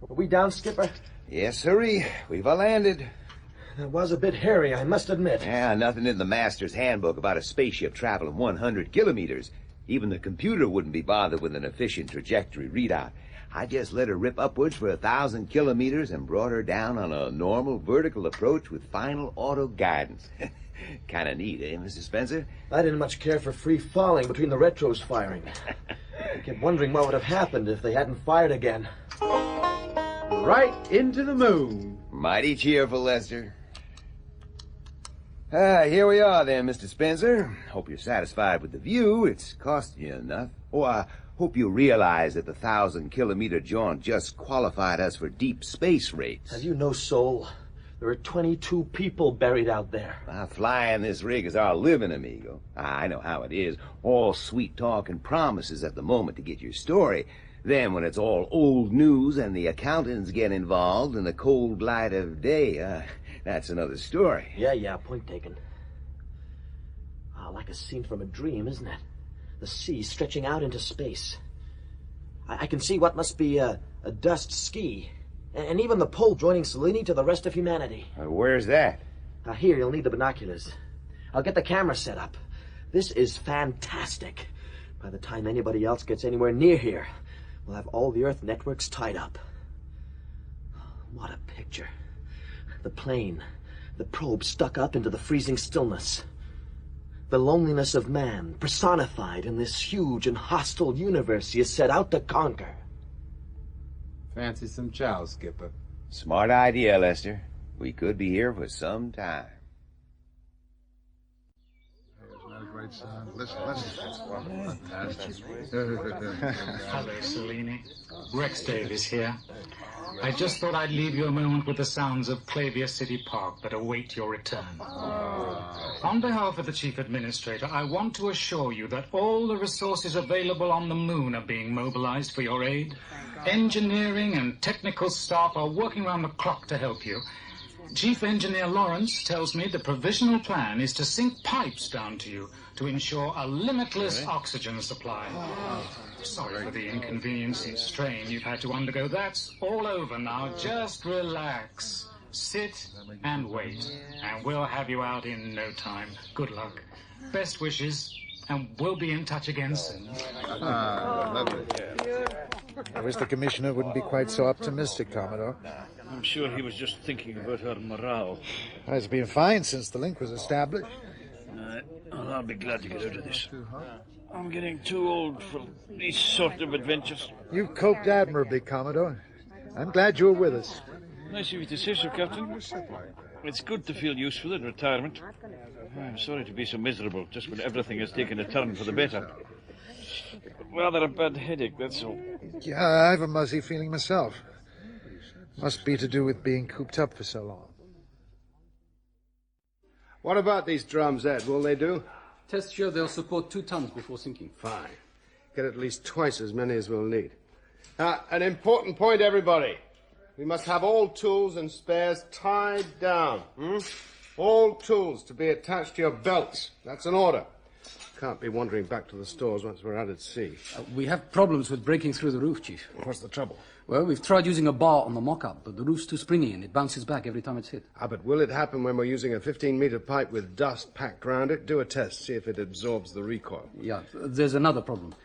Are we down, Skipper? Yes, sirree. We've landed. It was a bit hairy, I must admit. Yeah, nothing in the master's handbook about a spaceship traveling 100 kilometers. Even the computer wouldn't be bothered with an efficient trajectory readout. I just let her rip upwards for 1,000 kilometers and brought her down on a normal vertical approach with final auto guidance. Kind of neat, eh, Mr. Spenser? I didn't much care for free falling between the retros firing. I kept wondering what would have happened if they hadn't fired again. Right into the moon. Mighty cheerful, Lester. Here we are then, Mr. Spenser. Hope you're satisfied with the view. It's costing you enough. Oh, I hope you realize that the 1,000-kilometer jaunt just qualified us for deep space rates. Have you no soul? There are 22 people buried out there. Flying this rig is our living, amigo. I know how it is. All sweet talk and promises at the moment to get your story. Then when it's all old news and the accountants get involved in the cold light of day, that's another story. Yeah, point taken. Like a scene from a dream, isn't it? The sea stretching out into space. I can see what must be a dust ski. And even the pole joining Selene to the rest of humanity. Where's that? Here, you'll need the binoculars. I'll get the camera set up. This is fantastic. By the time anybody else gets anywhere near here, we'll have all the Earth networks tied up. What a picture. The plane, the probe stuck up into the freezing stillness. The loneliness of man, personified in this huge and hostile universe he is set out to conquer. Fancy some chow, Skipper. Smart idea, Lester. We could be here for some time. Listen. Hello, Selene. Rex Davies here. I just thought I'd leave you a moment with the sounds of Clavier City Park that await your return. On behalf of the Chief Administrator, I want to assure you that all the resources available on the moon are being mobilized for your aid. Engineering and technical staff are working around the clock to help you. Chief Engineer Lawrence tells me the provisional plan is to sink pipes down to you to ensure a limitless oxygen supply. Sorry for the inconvenience and strain you've had to undergo. That's all over now. Just relax. Sit and wait, and we'll have you out in no time. Good luck. Best wishes, and we'll be in touch again soon. Lovely. I wish the Commissioner wouldn't be quite so optimistic, Commodore. I'm sure he was just thinking about her morale. It's been fine since the link was established. Well, I'll be glad to get out of this. I'm getting too old for these sort of adventures. You've coped admirably, Commodore. I'm glad you're with us. Nice of you to say so, Captain. It's good to feel useful in retirement. I'm sorry to be so miserable just when everything has taken a turn for the better. Rather a bad headache, that's all. Yeah, I have a muzzy feeling myself. Must be to do with being cooped up for so long. What about these drums, Ed? Will they do? Tests show they'll support 2 tons before sinking. Fine. Get at least twice as many as we'll need. An important point, everybody. We must have all tools and spares tied down. All tools to be attached to your belts. That's an order. Can't be wandering back to the stores once we're out at sea. We have problems with breaking through the roof, Chief. What's the trouble? Well, we've tried using a bar on the mock-up, but the roof's too springy and it bounces back every time it's hit. But will it happen when we're using a 15-meter pipe with dust packed round it? Do a test, see if it absorbs the recoil. Yeah, there's another problem.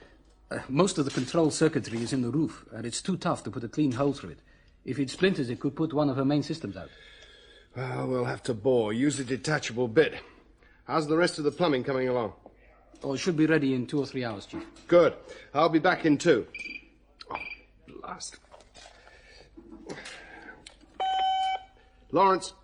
Most of the control circuitry is in the roof, and it's too tough to put a clean hole through it. If it splinters, it could put one of her main systems out. Well, we'll have to bore. Use a detachable bit. How's the rest of the plumbing coming along? Oh, it should be ready in 2 or 3 hours, Chief. Good. I'll be back in 2. Oh, blast. Lawrence.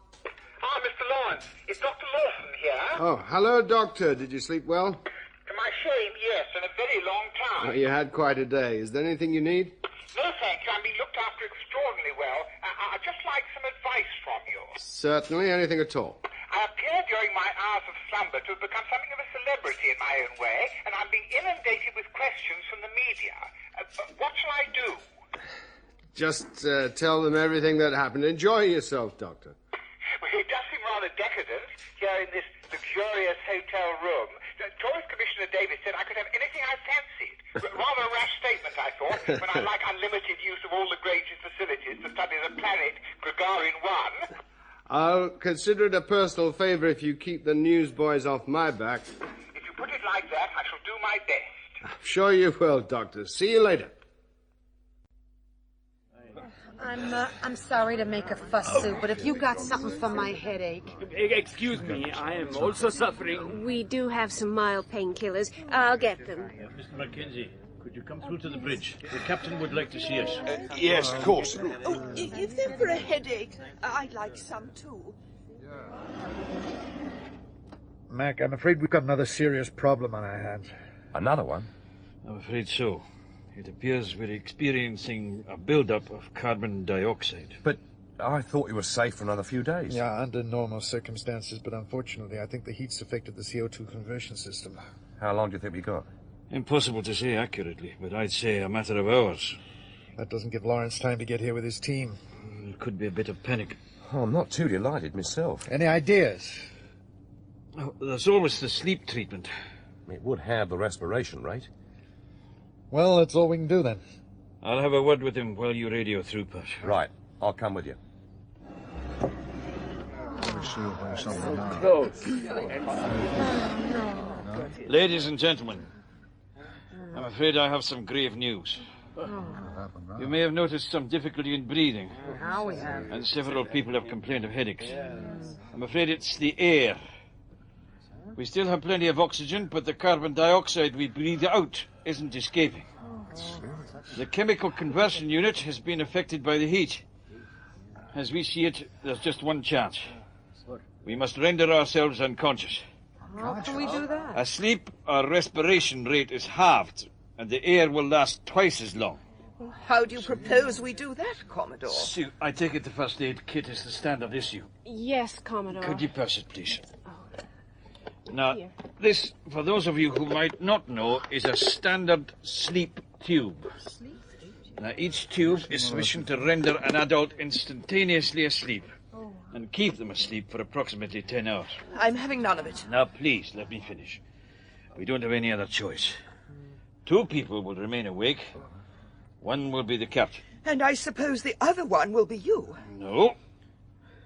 Ah, Mr. Lawrence. It's Dr. Lawson here. Oh, hello, Doctor. Did you sleep well? To my shame, yes, and a very long time. You had quite a day. Is there anything you need? No, thank you. I'm being looked after extraordinarily well. I'd just like some advice from you. Certainly. Anything at all. I appear during my hours of slumber to have become something of a celebrity in my own way, and I'm being inundated with questions from the media. What shall I do? Just tell them everything that happened. Enjoy yourself, Doctor. Well, it does seem rather decadent here in this luxurious hotel room. Tourist Commissioner Davis said I could have anything I fancied. Rather a rash statement, I thought, when I like unlimited use of all the Grange's facilities to study the planet Gagarin 1. I'll consider it a personal favor if you keep the newsboys off my back. If you put it like that, I shall do my best. I'm sure you will, Doctor. See you later. I'm sorry to make a fuss, Sue, but if you got something for my headache... Excuse me, I am also suffering. We do have some mild painkillers. I'll get them. Mr. McKenzie, could you come through to the bridge? The captain would like to see us. Yes, of course. Oh, if they're for a headache, I'd like some too. Mac, I'm afraid we've got another serious problem on our hands. Another one? I'm afraid so. It appears we're experiencing a build-up of carbon dioxide. But I thought you were safe for another few days. Yeah, under normal circumstances, but unfortunately I think the heat's affected the CO2 conversion system. How long do you think we got? Impossible to say accurately, but I'd say a matter of hours. That doesn't give Lawrence time to get here with his team. It could be a bit of panic. Oh, I'm not too delighted myself. Any ideas? Oh, there's always the sleep treatment. It would have the respiration rate. Well, that's all we can do then. I'll have a word with him while you radio through, Pat. Right. I'll come with you. Ladies and gentlemen, I'm afraid I have some grave news. You may have noticed some difficulty in breathing. Now we have. And several people have complained of headaches. I'm afraid it's the air. We still have plenty of oxygen, but the carbon dioxide we breathe out isn't escaping. The chemical conversion unit has been affected by the heat. as we see it, there's just one chance. We must render ourselves unconscious. How can we do that? A sleep, our respiration rate is halved, and the air will last twice as long. How do you propose we do that, Commodore? Sue, I take it the first aid kit is the standard issue. Yes, Commodore. Could you pass it, please? Now, this, for those of you who might not know, is a standard sleep tube. Now, each tube is sufficient to render an adult instantaneously asleep and keep them asleep for approximately 10 hours. I'm having none of it. Now, please, let me finish. We don't have any other choice. 2 people will remain awake. One will be the captain. And I suppose the other one will be you. No.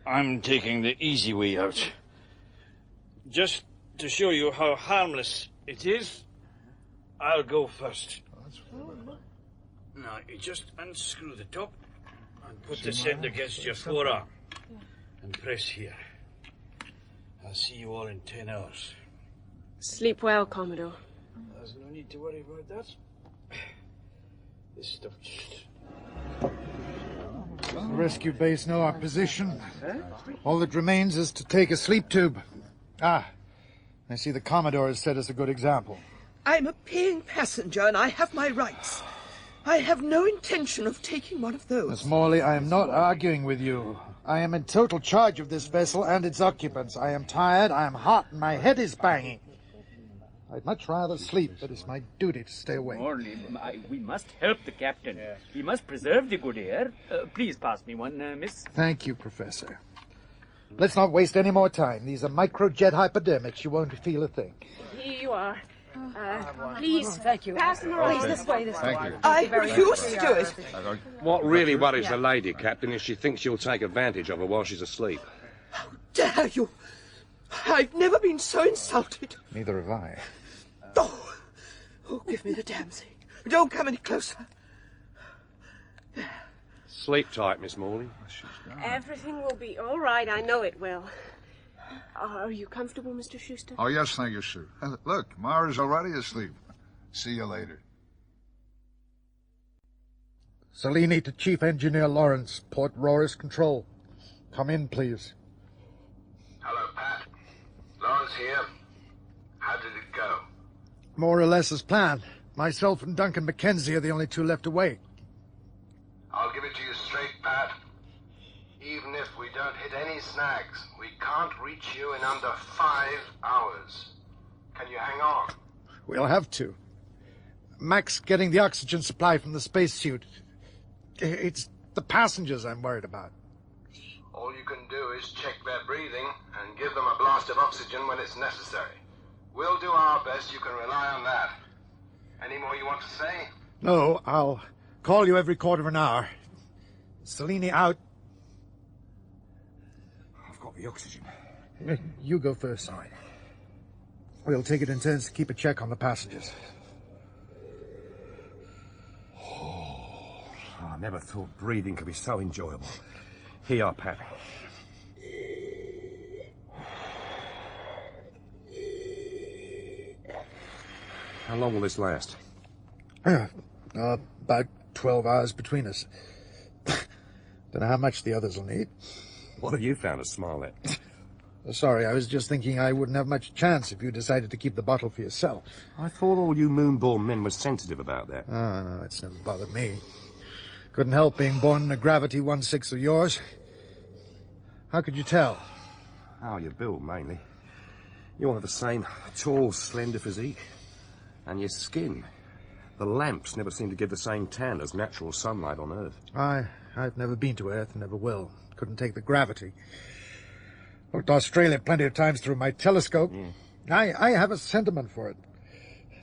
I'm taking the easy way out. Just to show you how harmless it is, I'll go first. Now, you just unscrew the top and put this end against your forearm. And press here. I'll see you all in 10 hours. Sleep well, Commodore. There's no need to worry about that. This stuff just... The rescue base know our position. All that remains is to take a sleep tube. Ah, I see the Commodore has set us a good example. I'm a paying passenger and I have my rights. I have no intention of taking one of those. Miss Morley, I am not arguing with you. I am in total charge of this vessel and its occupants. I am tired, I am hot, and my head is banging. I'd much rather sleep, but it's my duty to stay awake. Morley, we must help the captain. We must preserve the good air. Please pass me one, miss. Thank you, Professor. Let's not waste any more time. These are microjet hypodermics. You won't feel a thing. Here you are. Please, thank you. Pass them around. Please, this way. Thank you. I refuse to do it. What really worries the lady, Captain, is she thinks you'll take advantage of her while she's asleep. Dare you? I've never been so insulted. Neither have I. Oh, give me the damn thing. Don't come any closer. Sleep tight, Miss Morley. Everything will be all right. I know it will. Are you comfortable, Mr. Shuster? Oh, yes, thank you, Sue. Look, Myra's already asleep. See you later. Selene to Chief Engineer Lawrence, Port Roars Control. Come in, please. Hello, Pat. Lawrence here. How did it go? More or less as planned. Myself and Duncan McKenzie are the only 2 left awake. I'll give it to you straight, Pat. Even if we don't hit any snags, we can't reach you in under 5 hours. Can you hang on? We'll have to. Mac's getting the oxygen supply from the spacesuit. It's the passengers I'm worried about. All you can do is check their breathing and give them a blast of oxygen when it's necessary. We'll do our best. You can rely on that. Any more you want to say? No, I'll call you every quarter of an hour. Selene out. I've got the oxygen. You go first. All right. We'll take it in turns to keep a check on the passengers. I never thought breathing could be so enjoyable. Here you are, Pat. How long will this last? About 12 hours between us. Don't know how much the others will need. What have you found to smile at? Sorry, I was just thinking I wouldn't have much chance if you decided to keep the bottle for yourself. I thought all you moon-born men were sensitive about that. Oh, no, it's never bothered me. Couldn't help being born in a gravity 1/6 of yours. How could you tell? How you're built, mainly. You all have the same tall, slender physique. And your skin. The lamps never seem to give the same tan as natural sunlight on Earth. I've never been to Earth and never will. Couldn't take the gravity. Looked Australia plenty of times through my telescope. I have a sentiment for it.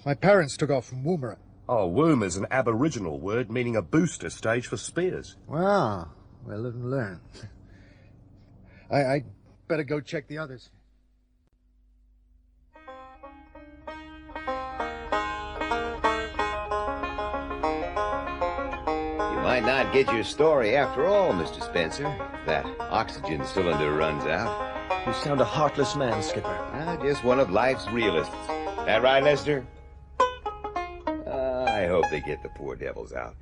My parents took off from Woomera. Oh, Woomer's an Aboriginal word meaning a booster stage for spears. Wow. Well, live and learn. I'd better go check the others. You might not get your story after all, Mr. Spenser. That oxygen cylinder runs out. You sound a heartless man, Skipper. Just one of life's realists. That right, Lester? I hope they get the poor devils out.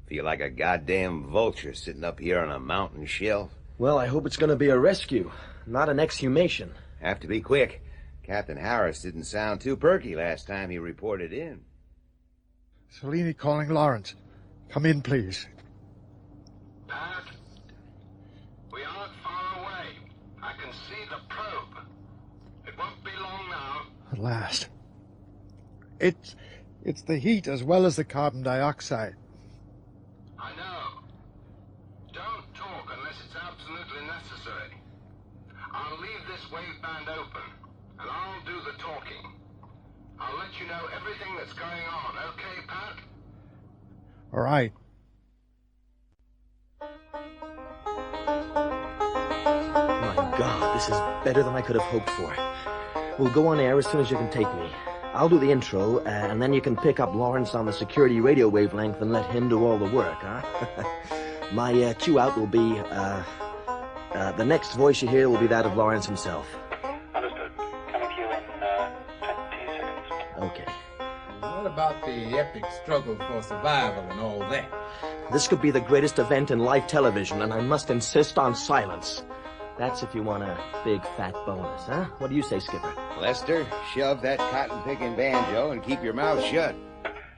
Feel like a goddamn vulture sitting up here on a mountain shelf. Well, I hope it's going to be a rescue, not an exhumation. Have to be quick. Captain Harris didn't sound too perky last time he reported in. Selene calling Lawrence. Come in, please. Pat, we aren't far away. I can see the probe. It won't be long now. At last. It's the heat as well as the carbon dioxide. I know. Don't talk unless it's absolutely necessary. I'll leave this waveband open, and I'll do the talking. I'll let you know everything that's going on, okay, Pat? All right. My God, this is better than I could have hoped for. We'll go on air as soon as you can take me. I'll do the intro, and then you can pick up Lawrence on the security radio wavelength and let him do all the work, huh? My cue out will be, the next voice you hear will be that of Lawrence himself. Understood. Coming to you in 20 seconds. Okay. What about the epic struggle for survival and all that? This could be the greatest event in live television, and I must insist on silence. That's if you want a big fat bonus, huh? What do you say, Skipper? Lester, shove that cotton-picking banjo and keep your mouth shut.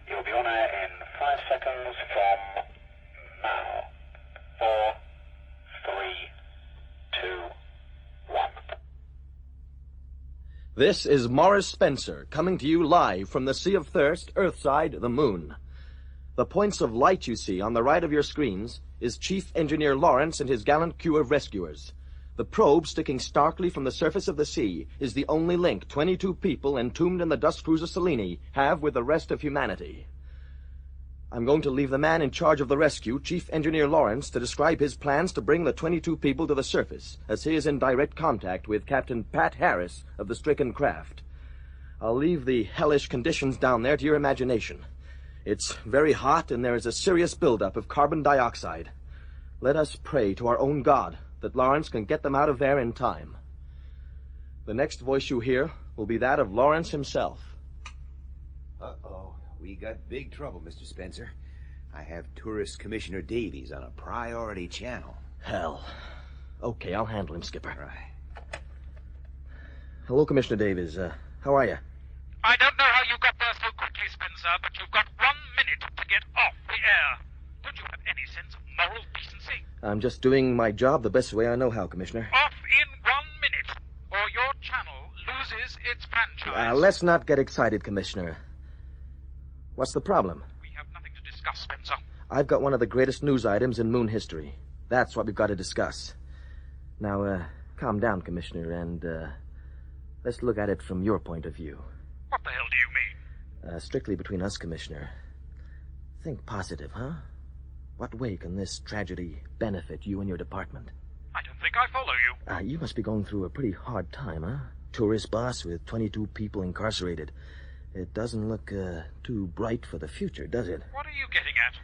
You'll be on air in 5 seconds from now. 4, 3, 2, 1. This is Maurice Spenser, coming to you live from the Sea of Thirst, Earthside, the Moon. The points of light you see on the right of your screens is Chief Engineer Lawrence and his gallant crew of rescuers. The probe sticking starkly from the surface of the sea is the only link 22 people entombed in the dust cruiser Selene have with the rest of humanity. I'm going to leave the man in charge of the rescue, Chief Engineer Lawrence, to describe his plans to bring the 22 people to the surface, as he is in direct contact with Captain Pat Harris of the stricken craft. I'll leave the hellish conditions down there to your imagination. It's very hot, and there is a serious buildup of carbon dioxide. Let us pray to our own God that Lawrence can get them out of there in time. The next voice you hear will be that of Lawrence himself. Uh-oh. We got big trouble, Mr. Spenser. I have Tourist Commissioner Davies on a priority channel. Hell. Okay, I'll handle him, Skipper. Right. Hello, Commissioner Davies. How are you? I don't know how you got there so quickly, Spenser, but you've got 1 minute to get off the air. Don't you have any sense of moral decency? I'm just doing my job the best way I know how, Commissioner. Off in 1 minute, or your channel loses its franchise. Let's not get excited, Commissioner. What's the problem? We have nothing to discuss, Spenser. I've got one of the greatest news items in Moon history. That's what we've got to discuss. Now, calm down, Commissioner, and, let's look at it from your point of view. What the hell do you mean? Strictly between us, Commissioner. Think positive, huh? What way can this tragedy benefit you and your department? I don't think I follow you. You must be going through a pretty hard time, huh? Tourist boss with 22 people incarcerated. It doesn't look, too bright for the future, does it? What are you getting at?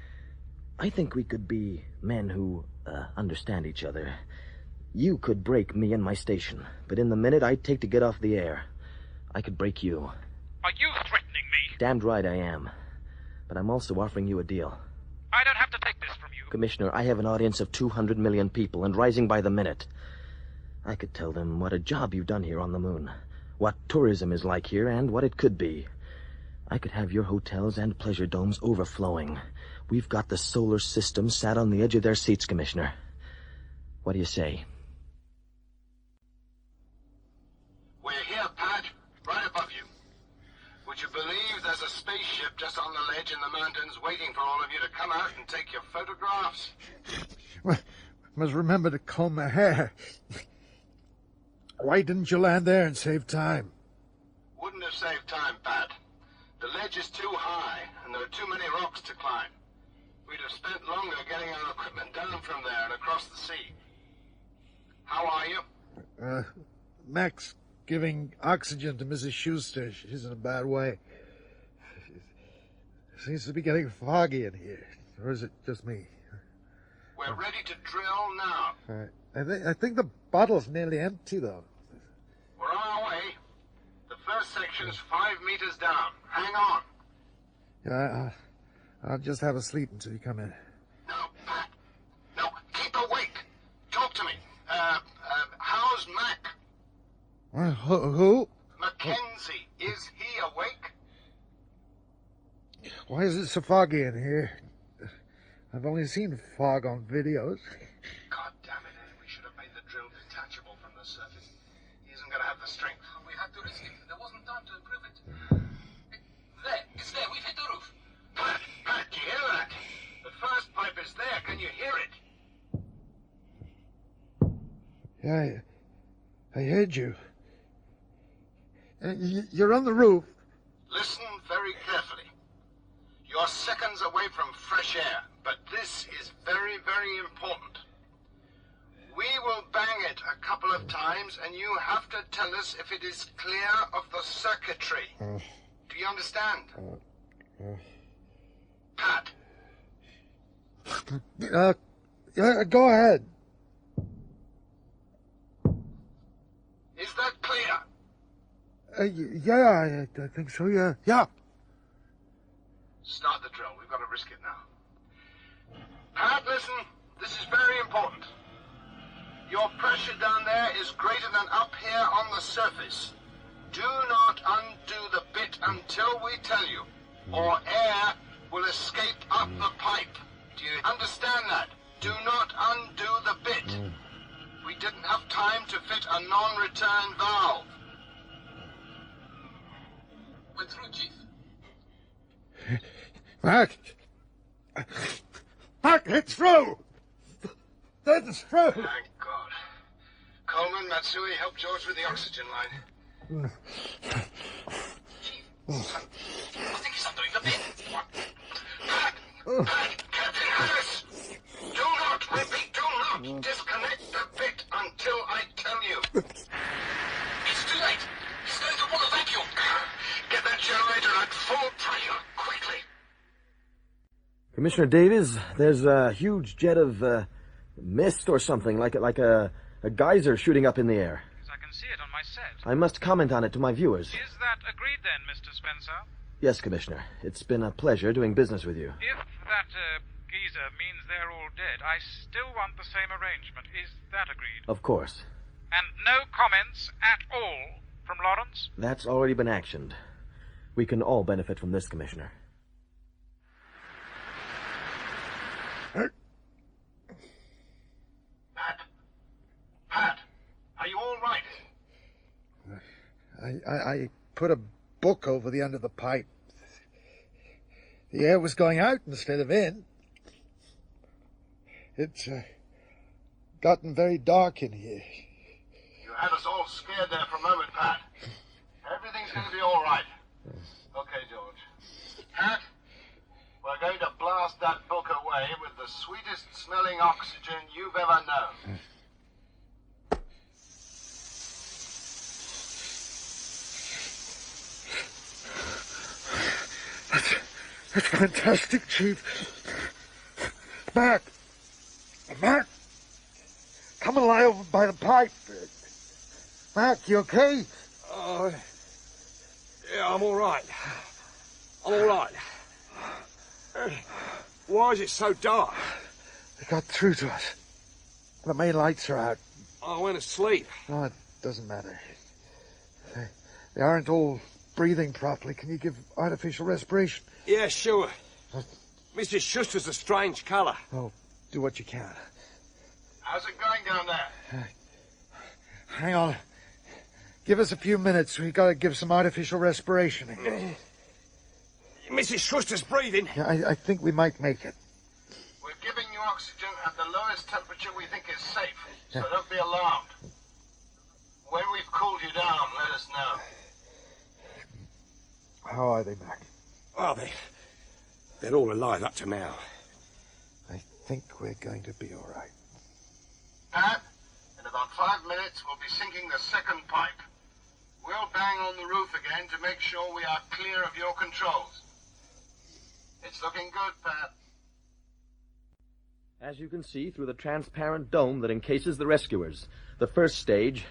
I think we could be men who, understand each other. You could break me and my station, but in the minute I'd take to get off the air, I could break you. Are you threatening me? Damned right I am. But I'm also offering you a deal. I don't have to take this from you. Commissioner, I have an audience of 200 million people, and rising by the minute. I could tell them what a job you've done here on the moon, what tourism is like here, and what it could be. I could have your hotels and pleasure domes overflowing. We've got the solar system sat on the edge of their seats, Commissioner. What do you say? We're here, Pat, right above you. Would you believe there's a spaceship just on the ledge in the mountains waiting for all of you to come out and take your photographs? Well, must remember to comb my hair. Why didn't you land there and save time? Wouldn't have saved time, Pat. The ledge is too high, and there are too many rocks to climb. We'd have spent longer getting our equipment down from there and across the sea. How are you? Max giving oxygen to Mrs. Shuster. She's in a bad way. Seems to be getting foggy in here. Or is it just me? We're ready to drill now. I think the bottle's nearly empty, though. We're on our way. The first section's 5 meters down. Hang on. Yeah, I'll just have a sleep until you come in. No, Pat. No, keep awake. Talk to me. Who? McKenzie, is he awake? Why is it so foggy in here? I've only seen fog on videos. God damn it, Ed. We should have made the drill detachable from the surface. He isn't going to have the strength. We had to risk it. There wasn't time to improve it. There, it's there. We've hit the roof. Pat, do you hear that? The first pipe is there. Can you hear it? Yeah, I heard you. You're on the roof. Listen very carefully. You're seconds away from fresh air, but this is very, very important. We will bang it a couple of times, and you have to tell us if it is clear of the circuitry. Do you understand? Pat. Yeah, go ahead. Is that clear? Yeah, I think so, yeah. Yeah. Start the drill. We've got to risk it now. Pat, listen. This is very important. Your pressure down there is greater than up here on the surface. Do not undo the bit until we tell you, or air will escape up the pipe. Do you understand that? Do not undo the bit. We didn't have time to fit a non-return valve. We're through, Chief. Mac, it's through! It's through! Thank God. Coleman, Matsui, help George with the oxygen line. Chief, I think he's undoing the bit. Pat, Captain Harris! Do not, repeat, do not disconnect the bit until I tell you. It's too late. He's going to pull a vacuum. Get that generator at full pressure, quickly. Commissioner Davies, there's a huge jet of mist or something, like a geyser shooting up in the air. Yes, I can see it on my set. I must comment on it to my viewers. Is that agreed then, Mr. Spenser? Yes, Commissioner. It's been a pleasure doing business with you. If that geezer means they're all dead, I still want the same arrangement. Is that agreed? Of course. And no comments at all from Lawrence? That's already been actioned. We can all benefit from this, Commissioner. Pat, are you all right? I put a book over the end of the pipe. The air was going out instead of in. It's gotten very dark in here. You had us all scared there for a moment, Pat. Everything's going to be all right. Okay, George. Pat, we're going to blast that book away with the sweetest smelling oxygen you've ever known. That's fantastic, Chief. Mac! Come and lie over by the pipe. Mac, you okay? Yeah, I'm all right. Why is it so dark? They got through to us. The main lights are out. I went to sleep. No, it doesn't matter. They aren't all breathing properly. Can you give artificial respiration? Yeah, sure. Mrs. Shuster's a strange colour. Oh, do what you can. How's it going down there? Hang on. Give us a few minutes. We've got to give some artificial respiration. Mrs. Shuster's breathing. Yeah, I think we might make it. We're giving you oxygen at the lowest temperature we think is safe, so don't be alarmed. When we've cooled you down, let us know. How are they, Mac? Well, they're all alive up to now. I think we're going to be all right. Pat, in about 5 minutes, we'll be sinking the second pipe. We'll bang on the roof again to make sure we are clear of your controls. It's looking good, Pat. As you can see through the transparent dome that encases the rescuers, the first stage,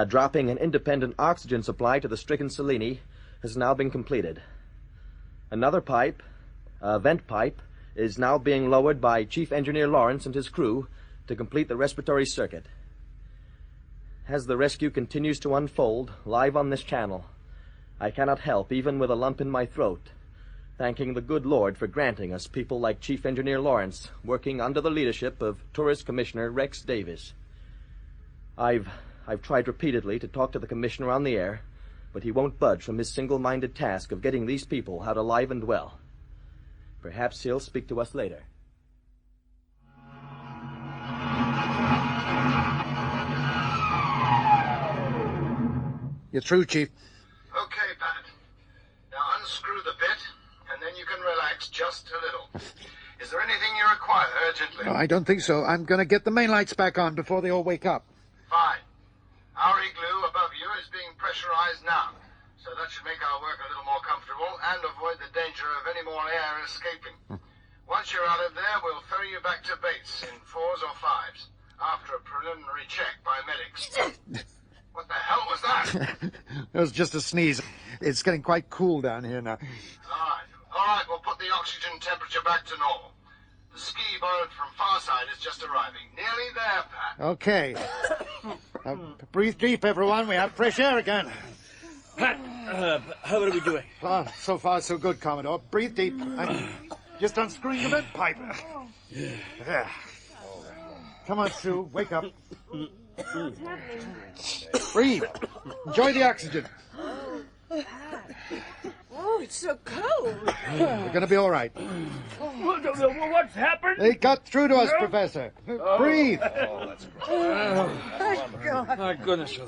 dropping an independent oxygen supply to the stricken Selene, has now been completed. Another pipe, a vent pipe, is now being lowered by Chief Engineer Lawrence and his crew to complete the respiratory circuit. as the rescue continues to unfold live on this channel, I cannot help, even with a lump in my throat, thanking the good Lord for granting us people like Chief Engineer Lawrence, working under the leadership of Tourist Commissioner Rex Davis. I've tried repeatedly to talk to the commissioner on the air, but he won't budge from his single-minded task of getting these people out alive and well. Perhaps he'll speak to us later. You're through, Chief. Okay, Pat. Now unscrew the bit, and then you can relax just a little. Is there anything you require urgently? No, I don't think so. I'm going to get the main lights back on before they all wake up. Fine. Our igloo above you is being pressurized now, so that should make our work a little more comfortable and avoid the danger of any more air escaping. Once you're out of there, we'll ferry you back to Bates in 4s or 5s, after a preliminary check by medics. What the hell was that? It was just a sneeze. It's getting quite cool down here now. All right, we'll put the oxygen temperature back to normal. The ski borrowed from Farside is just arriving. Nearly there, Pat. Okay. Breathe deep, everyone. We have fresh air again. Pat, how are we doing? So far, so good, Commodore. Breathe deep. I'm just unscrewing the vent pipe. There. Come on, Sue. Wake up. What's happening? Breathe. Enjoy the oxygen. Oh, it's so cold. We're going to be all right. What's happened? They got through to us, Professor. Breathe. Oh, that's great. God. My goodness.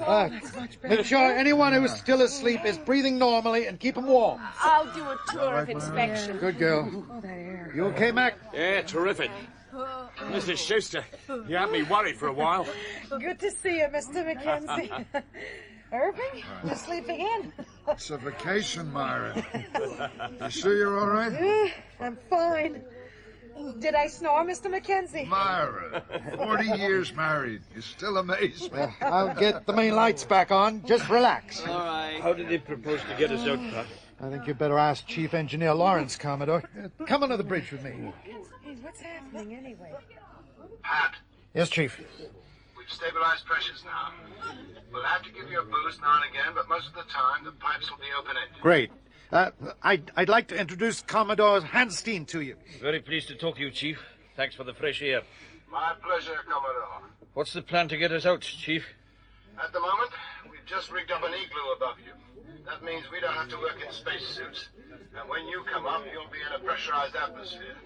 Make sure anyone who is still asleep is breathing normally and keep them warm. I'll do a tour of inspection. Good girl. You okay, Mac? Yeah, terrific. Mr. Shuster, you had me worried for a while. Good to see you, Mr. McKenzie. Irving, you're sleeping in. It's a vacation, Myra. You sure you're all right? I'm fine. Did I snore, Mr. McKenzie? Myra, 40 years married. You still amaze me. I'll get the main lights back on. Just relax. All right. How did they propose to get us out, Pat? I think you better ask Chief Engineer Lawrence, Commodore. Come under the bridge with me. Hey, what's happening anyway? Pat. Yes, Chief. We've stabilized pressures now. We'll have to give you a boost now and again, but most of the time the pipes will be open-ended. Great. I'd like to introduce Commodore Hansteen to you. Very pleased to talk to you, Chief. Thanks for the fresh air. My pleasure, Commodore. What's the plan to get us out, Chief? At the moment, we've just rigged up an igloo above you. That means we don't have to work in spacesuits. And when you come up, you'll be in a pressurized atmosphere.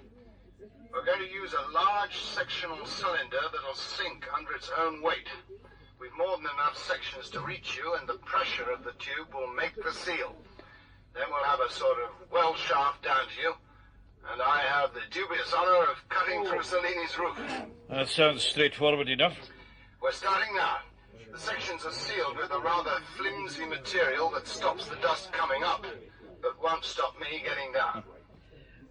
We're going to use a large sectional cylinder that'll sink under its own weight. We've more than enough sections to reach you, and the pressure of the tube will make the seal. Then we'll have a sort of well shaft down to you, and I have the dubious honor of cutting through Selene's roof. That sounds straightforward enough. We're starting now. The sections are sealed with a rather flimsy material that stops the dust coming up, but won't stop me getting down.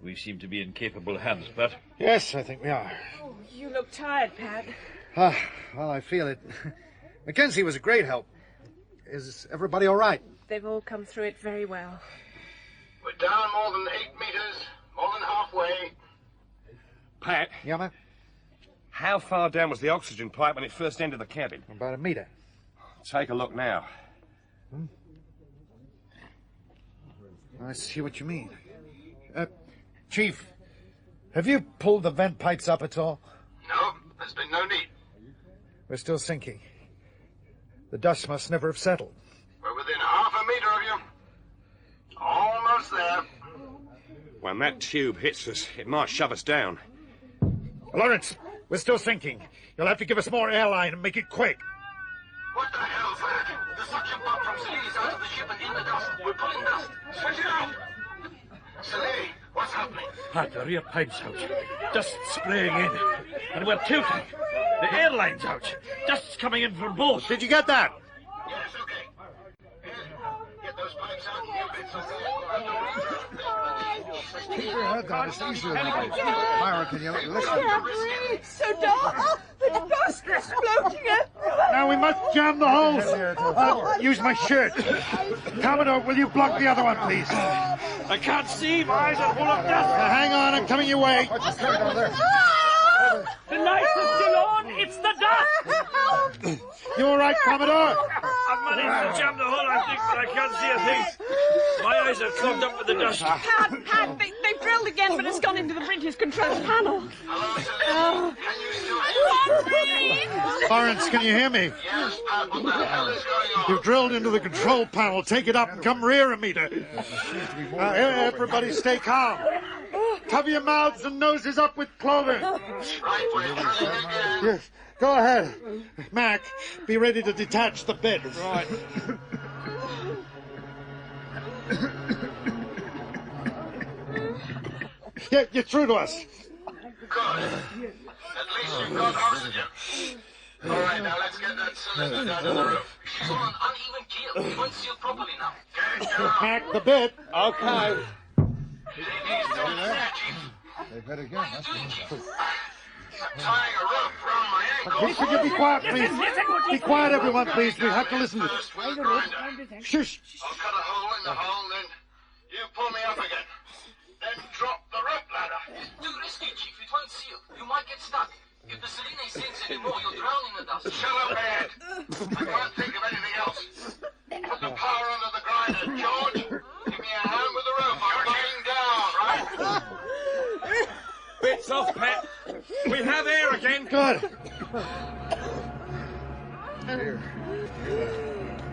We seem to be in capable hands, Pat. Yes, I think we are. Oh, you look tired, Pat. Well, I feel it. McKenzie was a great help. Is everybody all right? They've all come through it very well. We're down more than 8 meters, more than halfway. Pat? Yeah, man? How far down was the oxygen pipe when it first entered the cabin? About a meter. Take a look now. I see what you mean. Chief, have you pulled the vent pipes up at all? No, there's been no need. We're still sinking. The dust must never have settled. We're within half a meter of you. Almost there. When that tube hits us, it might shove us down. Lawrence, we're still sinking. You'll have to give us more airline and make it quick. What the hell's that? The suction pump from Selene is out of the ship and in the dust. We're pulling dust. Switch it out. Selene, what's happening? Pat, the rear pipe's out. Dust spraying in. And we're tilting. The airline's out. Dust's coming in from both. Did you get that? Yes, okay. Get those pipes out and new bits of Keep your head down. It's easier than it is. Myra, can you listen? It's so dark. The dust is floating everywhere. Now we must jam the holes. I'll use my shirt. Commodore, will you block the other one, please? I can't see. My eyes are full of dust. Now, hang on, I'm coming your way. The lights are still on. It's the dust! You all right, Commodore? I've managed to jam the hole, I think, but I can't see a thing. My eyes are clogged up with the dust. Pat, they've drilled again, but it's gone into the British control panel. Oh. Lawrence, can you hear me? Yes, Pat, what the hell is going on? You've drilled into the control panel. Take it up and come rear a meter. Everybody stay calm. Cover your mouths and noses up with clothing. Right, we're drilling again. Yes, go ahead. Mac, be ready to detach the bed. Right. You're through to us. Good. At least you've got oxygen. All right, now let's get that cylinder down to the roof. She's on an uneven keel. We won't seal properly now. Mac, the bed. Okay. They've had again. That's good. Tying a rope around my ankle. Could you be quiet, please? Be quiet, everyone, please. We have to listen to this. Shush. I'll cut a hole in the hull, then you pull me up again. Then drop the rope ladder. It's too risky, Chief. It won't seal. You might get stuck. If the Selene sinks anymore, you'll drown in the dust. Shut up, Ed. I can't think of anything else. Put the power under the grinder, George. Give me a hand with the rope. I'm going down, right? Bits off, Pat. We have air again. Good.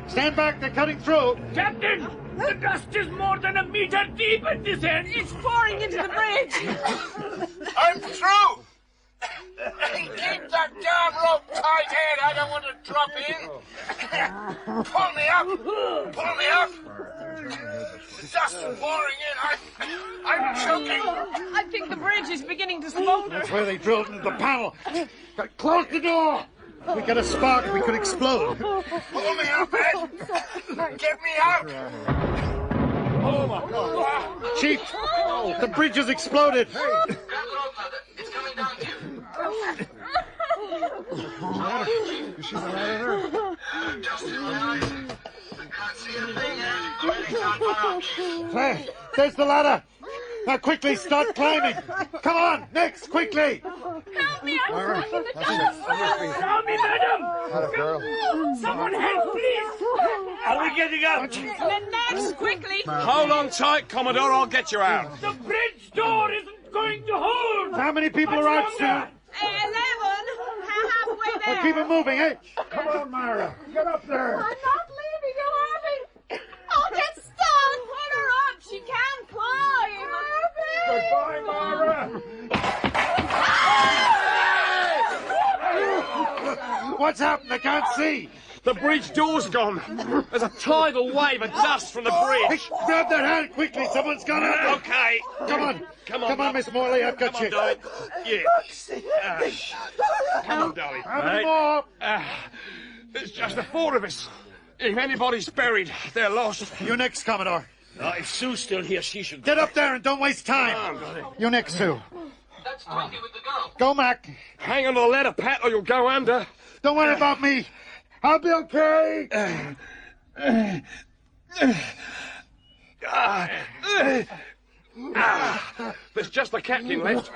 Stand back, they're cutting through. Captain, the dust is more than a meter deep at this end. It's pouring into the bridge. I'm through. Keep that damn rope tight, Ed. I don't want to drop in. Pull me up. Pull me up. The dust is pouring in. I'm choking. I think the bridge is beginning to smolder. That's where they drilled into the panel. Close the door. If we get a spark, we could explode. Pull me up, Ed. Get me out. Oh, my God. Chief, the bridge has exploded. Grab the rope ladder. It's coming down to you. You see the ladder there? Dust in my eyes. I can't see a thing, Ed. I really can't find out. There's the ladder. Now, quickly, start climbing. Come on, next, quickly. Help me, I'm stuck in the dust. Help me, madam. Not a girl. Someone help, please. Are we getting out? The next, quickly. Hold on tight, Commodore. I'll get you out. The bridge door isn't going to hold. How many people are out, Sue? 11. Halfway there. Keep it moving, eh? Come on, Myra. Get up there. I'm not leaving you, Irving. I'll get stuck. Put her up. She can't climb. Goodbye, Myra. What's happened? I can't see. The bridge door's gone. There's a tidal wave of dust from the bridge. Hey, grab that hand quickly. Someone's got it. Okay. Come on. Come on. Come on, Miss Morley. I've got you. Darling. Yeah. Come on, darling. How many more? It's just the four of us. If anybody's buried, they're lost. You next, Commodore. If Sue's still here, she should... Get up there and don't waste time. You next, Sue. That's 20 with the girl. Go, Mac. Hang on to the ladder, Pat, or you'll go under. Don't worry about me. I'll be okay. There's just the captain left.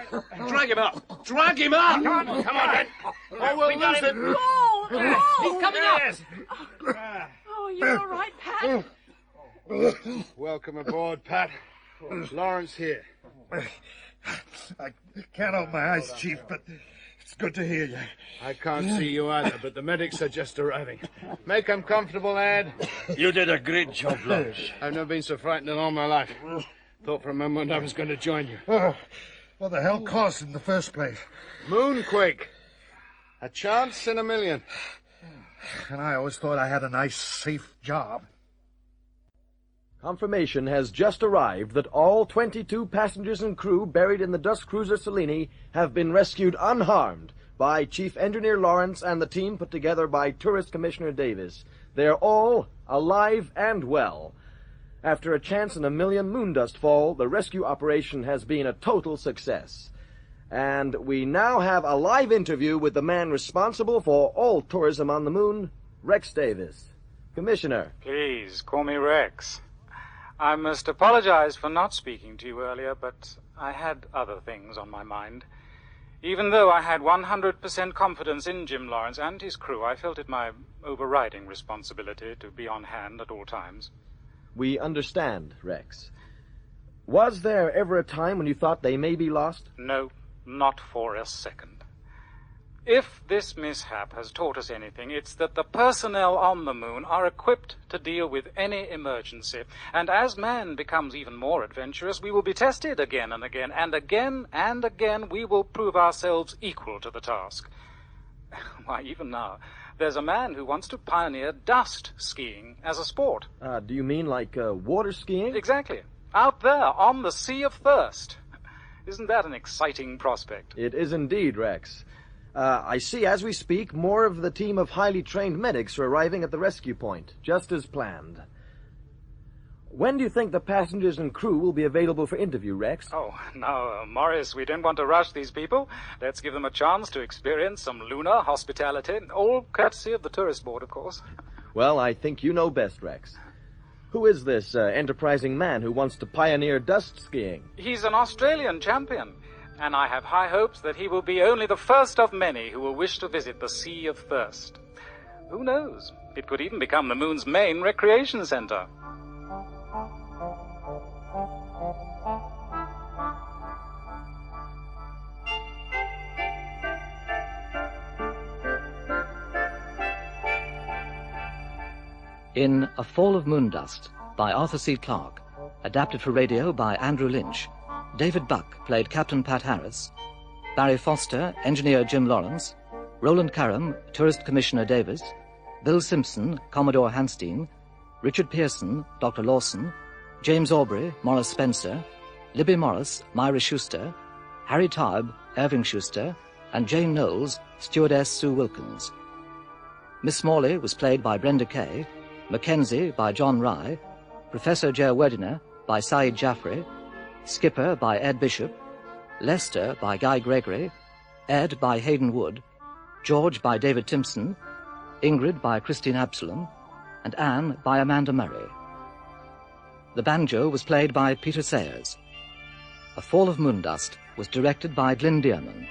Drag him up. Drag him up. Come on, then. Or we'll lose him. He's coming up. Oh, you're all right, Pat. Welcome aboard, Pat. Lawrence here. I can't open my eyes, Chief, but it's good to hear you. I can't see you either, but the medics are just arriving. Make them comfortable, Ed. You did a great job, Lawrence. I've never been so frightened in all my life. Thought for a moment I was going to join you. What the hell caused it in the first place? Moonquake. A chance in a million. And I always thought I had a nice, safe job. Confirmation has just arrived that all 22 passengers and crew buried in the dust cruiser Selene have been rescued unharmed by Chief Engineer Lawrence and the team put together by Tourist Commissioner Davis. They're all alive and well. After a chance in a million moondust fall, the rescue operation has been a total success. And we now have a live interview with the man responsible for all tourism on the moon, Rex Davis. Commissioner. Please, call me Rex. I must apologize for not speaking to you earlier, but I had other things on my mind. Even though I had 100% confidence in Jim Lawrence and his crew, I felt it my overriding responsibility to be on hand at all times. We understand, Rex. Was there ever a time when you thought they may be lost? No, not for a second. If this mishap has taught us anything, it's that the personnel on the moon are equipped to deal with any emergency. And as man becomes even more adventurous, we will be tested again and again, and again and again we will prove ourselves equal to the task. Why, even now, there's a man who wants to pioneer dust skiing as a sport. Do you mean like water skiing? Exactly. Out there on the Sea of Thirst. Isn't that an exciting prospect? It is indeed, Rex. I see, as we speak, more of the team of highly trained medics are arriving at the rescue point, just as planned. When do you think the passengers and crew will be available for interview, Rex? Oh, now, Maurice, we don't want to rush these people. Let's give them a chance to experience some lunar hospitality, all courtesy of the tourist board, of course. Well, I think you know best, Rex. Who is this enterprising man who wants to pioneer dust skiing? He's an Australian champion. And I have high hopes that he will be only the first of many who will wish to visit the Sea of Thirst. Who knows? It could even become the moon's main recreation center. In A Fall of Moondust by Arthur C. Clarke, adapted for radio by Andrew Lynch, David Buck played Captain Pat Harris, Barry Foster, Engineer Jim Lawrence, Roland Curram, Tourist Commissioner Davis, Bill Simpson, Commodore Hansteen, Richard Pearson, Dr. Lawson, James Aubrey, Morris Spenser, Libby Morris, Myra Shuster, Harry Towb, Irving Shuster, and Jane Knowles, Stewardess Sue Wilkins. Miss Morley was played by Brenda Kaye, McKenzie by John Rye, Professor Jaywardene by Saeed Jaffrey, Skipper by Ed Bishop, Lester by Guy Gregory, Ed by Hayden Wood, George by David Timpson, Ingrid by Christine Absalom, and Anne by Amanda Murray. The banjo was played by Peter Sayers. A Fall of Moondust was directed by Glyn Dearman.